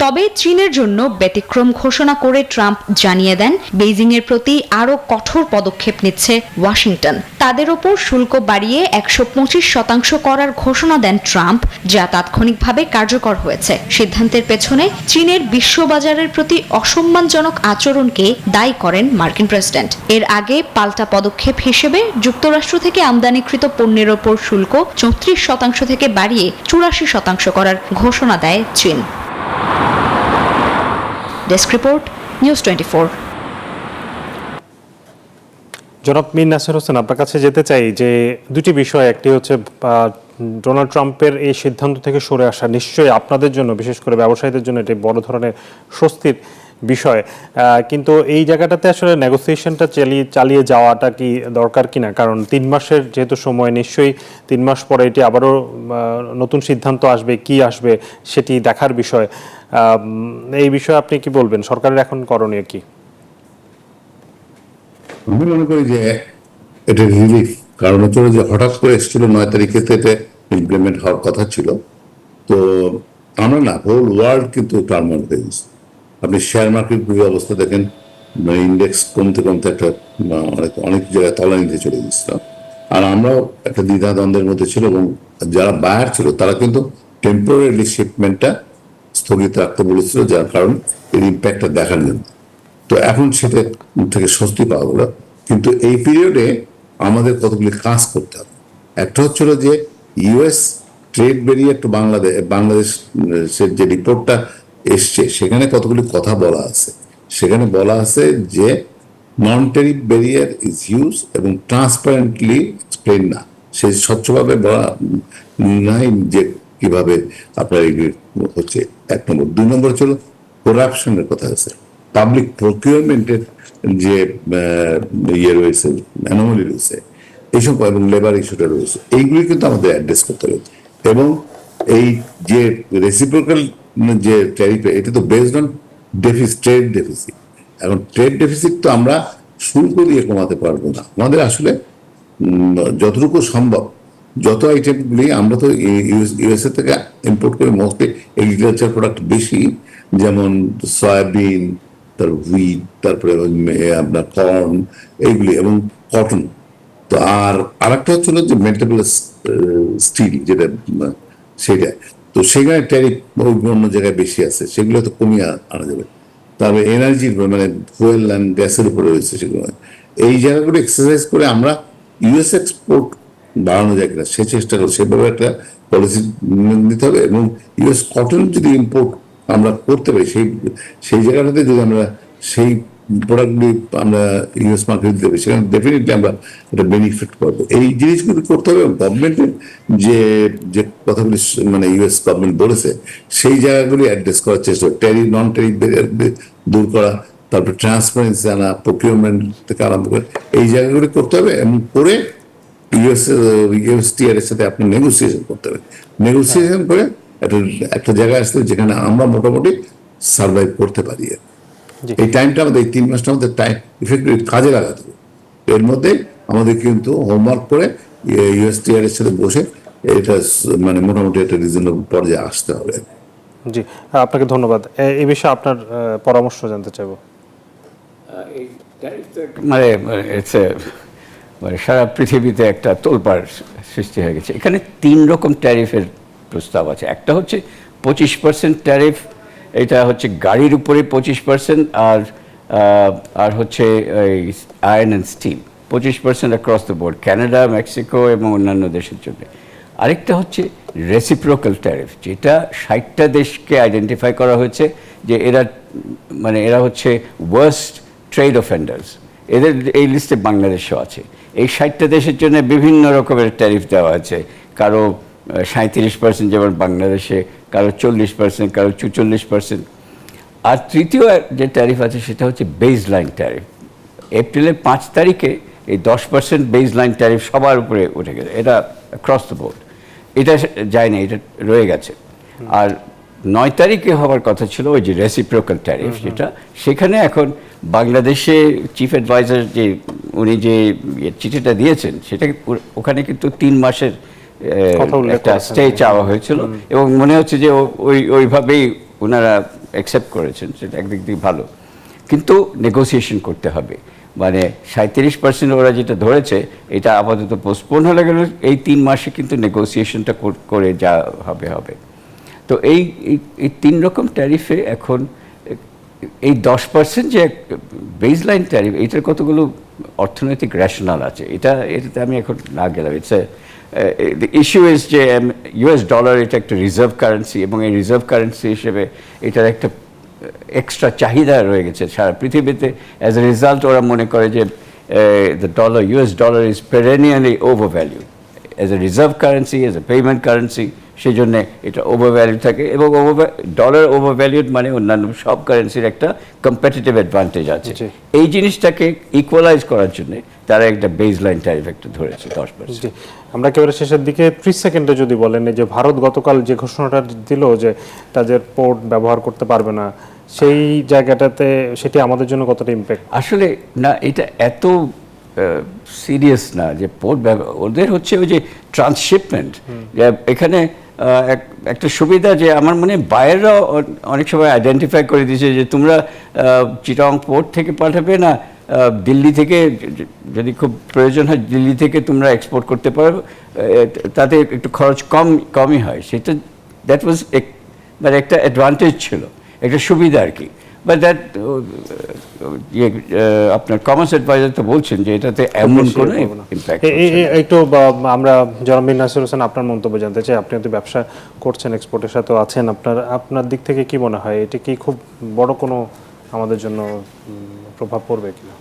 তবে চীনের জন্য ব্যতিক্রম ঘোষণা করে ট্রাম্প জানিয়ে দেন বেইজিং এর প্রতি আরো কঠোর পদক্ষেপ নিচ্ছে ওয়াশিংটন। তাদের ওপর শুল্ক বাড়িয়ে 125% করার ঘোষণা দেন ট্রাম্প, যা তাৎক্ষণিকভাবে কার্যকর হয়েছে। সিদ্ধান্তের পেছনে চীনের বিশ্ববাজারের প্রতি অসম্মানজনক আচরণকে দায়ী করেন মার্কিন প্রেসিডেন্ট। এর আগে পাল্টা পদক্ষেপ হিসেবে যুক্তরাষ্ট্র থেকে আমদানিকৃত পণ্যের ওপর শুল্ক 34% থেকে বাড়িয়ে 84% করার ঘোষণা দেয় চীন। Desk report, news 24। জনাব মীর নাসির হোসেন, আপনার কাছে যেতে চাই যে দুটি বিষয়, একটি হচ্ছে ডোনাল্ড ট্রাম্পের এই সিদ্ধান্ত থেকে সরে আসা নিশ্চয়ই আপনাদের জন্য, বিশেষ করে ব্যবসায়ীদের জন্য এটি বড় ধরনের স্বস্তির বিষয়, কিন্তু এই জায়গাটাতে আসলে নেগোসিয়েশনটা চালিয়ে যাওয়াটা কি দরকার কিনা? কারণ 3 মাসের যেহেতু সময়, নিশ্চয়ই 3 মাস পরে এটি আবারও নতুন সিদ্ধান্ত আসবে, কি আসবে সেটি দেখার বিষয়। এই বিষয়ে আপনি কি বলবেন, সরকারের এখন করণীয় কি? আমি মনে করি যে এটা রিলিফ, কারণ হচ্ছে যে হঠাৎ করে এসেছিল 9 তারিখে এটা ইমপ্লিমেন্ট হওয়ার কথা ছিল। তো আমরা না, হোল ওয়ার্ল্ড কিন্তু টার্মোইল হয়ে গেছে। আপনি শেয়ার মার্কেট অবস্থা দেখেন, ইন্ডেক্স কমতে কমতে একটা অনেক জায়গায় তলানিতে চলে গেছিল। আর আমরাও একটা দ্বিধাদ্বন্দ্বের মধ্যে ছিল, এবং যারা বায়ার ছিল তারা কিন্তু টেম্পোরারি শিপমেন্টটা স্থগিত রাখতে বলেছিল, যার কারণ এর ইম্প্যাক্টটা দেখার জন্য। তো এখন সেটা থেকে স্বস্তি পাওয়া গেল, কিন্তু এই পিরিয়ডে আমাদের কতগুলি কাজ করতে হবে। একটা হচ্ছিল যে ইউএস ট্রেড ব্যারিয়ার টু বাংলাদেশের যে রিপোর্টটা এসছে, সেখানে কতগুলি কথা বলা আছে। সেখানে বলা আছে যে নন ট্যারিফ ব্যারিয়ার ইজ হিউজ এবং ট্রান্সপারেন্টলি এক্সপ্লেন না, সে স্বচ্ছভাবে বলা নাই যে কিভাবে আপনার এগুলি হচ্ছে। 1 নম্বর। 2 নম্বর ছিল করাপশনের কথা আছে, পাবলিক প্রকিউরমেন্টের যে ইয়ে রয়েছে, অ্যানোমালি রয়েছে এইসব, এবং লেবার ইস্যুটা রয়েছে, এইগুলি কিন্তু আমাদের অ্যাড্রেস করতে হবে। এবং এই যে রেসিপ্রোকাল যে ট্যারিফ, এটা তো বেসড অন ট্রেড ডেফিসিট। এখন ট্রেড ডেফিসিট তো আমরা শুল্ক দিয়ে কমাতে পারবো না। আমাদের আসলে যতটুকু সম্ভব, যত আইটেমগুলি আমরা তো ইউএসএ থেকে ইম্পোর্ট করি, মোস্টলি এগ্রিকালচার প্রোডাক্ট বেশি, যেমন সয়াবিন, তারপর হুইট, তারপরে আপনার কর্ন, এইগুলি, এবং কটন। তো আর একটা হচ্ছিল যে মেটাবল স্টিল, যেটা সেটা, তো সেখানে ট্যারিফ অন্য জায়গায় বেশি আছে, সেগুলো তো কমিয়ে আনা যাবে। তারপরে এনার্জির মানে ফুয়েল অ্যান্ড গ্যাসের উপরে রয়েছে, সেগুলো এই জায়গাগুলো এক্সারসাইজ করে আমরা ইউএস এক্সপোর্ট বাড়ানো যায় কিনা সে চেষ্টা করি, সেভাবে একটা পলিসি নিতে হবে। এবং ইউএস কটন যদি ইম্পোর্ট আমরা করতে পারি, সেই জায়গাটাতে যদি আমরা সেই প্রোডাক্টগুলি আমরা ইউএস মার্কেট দিতে পারি, সেখানে ডেফিনেটলি আমরা একটা বেনিফিট পাবো। এই জিনিসগুলি করতে হবে। গভর্নমেন্টের যে কথাগুলি মানে ইউএস গভর্নমেন্ট বলেছে, সেই জায়গাগুলি অ্যাড্রেস করার চেষ্টা করে, ট্যারিফ নন ট্যারিফ দূর করা, তারপরে ট্রান্সপারেন্সি আনা, প্রকিউরমেন্ট থেকে আরম্ভ করে এই জায়গাগুলি করতে হবে। এবং করে ইউএসটিআর এর সাথে আপনি নেগোসিয়েশন করতে হবে। নেগোসিয়েশন করে একটা জায়গায় আসতে যেখানে আমরা মোটামুটি সার্ভাইভ করতে পারি। এই টাইমটা আমাদের, এই 3 মাসটা আমাদের টাইম ইফেক্টিভ কাজে লাগাতে হবে। এর মধ্যে আমাদের কিন্তু হোমওয়ার্ক করে ইউএসটিআর এর সাথে বসে এটা মানে মোটামুটি একটা রিজনেবল পর্যায়ে আসতে হবে। জি, আপনাকে ধন্যবাদ। এই বিষয়ে আপনার পরামর্শ জানতে চাইবো। মানে সারা পৃথিবীতে একটা তোলপাড় সৃষ্টি হয়ে গেছে। এখানে 3 রকম ট্যারিফের প্রস্তাব আছে। একটা হচ্ছে 25% ট্যারিফ, এটা হচ্ছে গাড়ির উপরে 25%, আর হচ্ছে iron and steel 25% across the board, Canada, Mexico এবং অন্যান্য দেশের জন্য। আরেকটা হচ্ছে রেসিপ্রোকাল ট্যারিফ, যেটা 60টা দেশকে আইডেন্টিফাই করা হয়েছে যে এরা হচ্ছে ওয়ার্স্ট ট্রেড অফেন্ডার্স। এদের এই লিস্টে বাংলাদেশও আছে। এই 60টা দেশের জন্য বিভিন্ন রকমের ট্যারিফ দেওয়া আছে, কারো 37% যেমন বাংলাদেশে, কারো 40%, কারো 44%। আর তৃতীয় যে ট্যারিফ আছে সেটা হচ্ছে বেস লাইন ট্যারিফ। এপ্রিলের 5 তারিখে এই 10% বেস লাইন ট্যারিফ সবার উপরে উঠে গেছে, এটা অ্যাক্রস দ্য বোর্ড। এটা যায় না, এটা রয়ে গেছে। আর 9 তারিখে হওয়ার কথা ছিল ওই যে রেসিপ্রোকাল ট্যারিফ, যেটা সেখানে এখন বাংলাদেশে চিফ অ্যাডভাইজার যে উনি যে চিঠিটা দিয়েছেন সেটা ওখানে কিন্তু 3 মাসের একটা স্টে চাওয়া হয়েছিল এবং মনে হচ্ছে যে ওইভাবেই ওনারা অ্যাকসেপ্ট করেছেন, সেটা একদিক দিয়ে ভালো। কিন্তু নেগোসিয়েশন করতে হবে, মানে 37% ওরা যেটা ধরেছে এটা আপাতত পোস্টপোন হয়ে গেল, এই 3 মাসে কিন্তু নেগোসিয়েশনটা করে যা হবে। তো এই 3 রকম ট্যারিফে এখন এই 10% যে বেসলাইন ট্যারিফ, এটার কতগুলো অর্থনৈতিক রেশনাল আছে, এটাতে আমি এখন না গেলাম। ইটস দ্য ইস্যু ইজ যে US ডলার এটা একটা রিজার্ভ কারেন্সি এবং এই রিজার্ভ কারেন্সি হিসেবে এটার একটা এক্সট্রা চাহিদা রয়ে গেছে সারা পৃথিবীতে। অ্যাজ এ রেজাল্ট ওরা মনে করে যে the dollar, US dollar is perennially overvalued as a reserve currency, as a payment currency, সেই জন্যে এটা ওভারভ্যালুড থাকে এবং ডলার ওভারভ্যালুড মানে অন্যান্য সব কারেন্সির একটা কম্পিটিটিভ অ্যাডভান্টেজ আছে। এই জিনিসটাকে ইকুয়ালাইজ করার জন্য তারা একটা বেসলাইন ট্যারিফ একটা ধরেছে 10%। আমরা একেবারে শেষের দিকে 30 সেকেন্ডে যদি বলেন, যে ভারত গতকাল যে ঘোষণাটা দিল যে তাদের পোর্ট ব্যবহার করতে পারবে না, সেই জায়গাটাতে সেটি আমাদের জন্য কতটা ইম্প্যাক্ট? আসলে না, এটা এত সিরিয়াস না যে পোর্ট ওদের হচ্ছে ওই যে ট্রান্সশিপমেন্ট। এখানে একটা সুবিধা যে আমার মনে বাইরেও অনেক সময় আইডেন্টিফাই করে দিয়েছে যে তোমরা চিটাগং পোর্ট থেকে পাঠাবে না, দিল্লি থেকে যদি খুব প্রয়োজন হয় দিল্লি থেকে তোমরা এক্সপোর্ট করতে পারো, তাতে একটু খরচ কমই হয়। সেটা দ্যাট ওয়াজ মানে একটা অ্যাডভান্টেজ ছিল, একটা সুবিধা আর কি। বাট দ্যাট আপনার কমার্স অ্যাডভাইজার তো বলছেন যে এটাতে এমন কোনো ইম্প্যাক্ট। একটু আমরা জনাব মীর নাসির হোসেন আপনার মন্তব্য জানতে চাই। আপনি তো ব্যবসা করছেন, এক্সপোর্টের সাথেও আছেন, আপনার দিক থেকে কি মনে হয় এটা কি খুব বড় কোনো আমাদের জন্য প্রভাব পড়বে কিনা?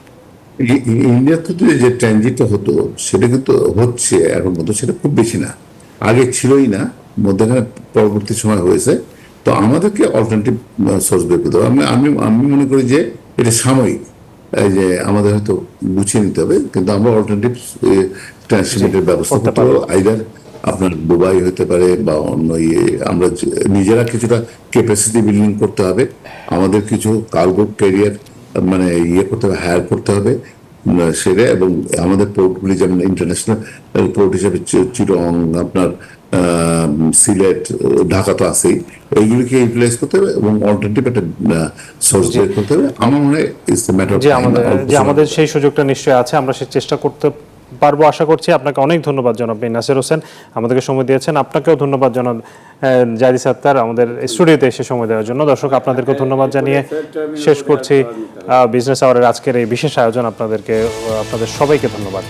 ইন্ডিয়াতে যে ট্রানজিটটা হতো সেটা কিন্তু হচ্ছে এখন মতো, সেটা খুব বেশি না, আগে ছিলই না, মধ্যখানে পরবর্তী সময় হয়েছে। তো আমাদেরকে অল্টারনেটিভ সোর্স বের করতে হবে। আমি মনে করি যে এটা সাময়িক, যে আমাদের হয়তো গুছিয়ে নিতে হবে, কিন্তু আমরা অল্টারনেটিভ ট্রান্সমিটের ব্যবস্থা করতে পারবো। আইদার আপনার দুবাই হতে পারে বা অন্য আমরা নিজেরা কিছুটা ক্যাপাসিটি বিল্ডিং করতে হবে, আমাদের কিছু কার্গো ক্যারিয়ার মানে করতে হবে, হায়ার করতে হবে সেটা। এবং আমাদের পোর্টগুলি যেমন ইন্টারন্যাশনাল পোর্ট হিসেবে চিটং, আপনার সিলেট, ঢাকা তো আছেই, এইগুলিকে ইউটিলাইজ করতে হবে এবং অল্টারনেটিভ একটা সোর্স বের করতে হবে। আমার মনে হয় ইটস দ্য ম্যাটার যে আমাদের সেই সুযোগটা নিশ্চয়ই আছে, আমরা সেই চেষ্টা করতে পারবো আশা করছি। আপনাকে অনেক ধন্যবাদ জনাব মীর নাসির হোসেন, আমাদেরকে সময় দিয়েছেন। আপনাকেও ধন্যবাদ জনাব জাহিদ সাত্তার, আমাদের স্টুডিওতে এসে সময় দেওয়ার জন্য। দর্শক, আপনাদেরকেও ধন্যবাদ জানিয়ে শেষ করছি বিজনেস আওয়ারের আজকের এই বিশেষ আয়োজন। আপনাদের সবাইকে ধন্যবাদ।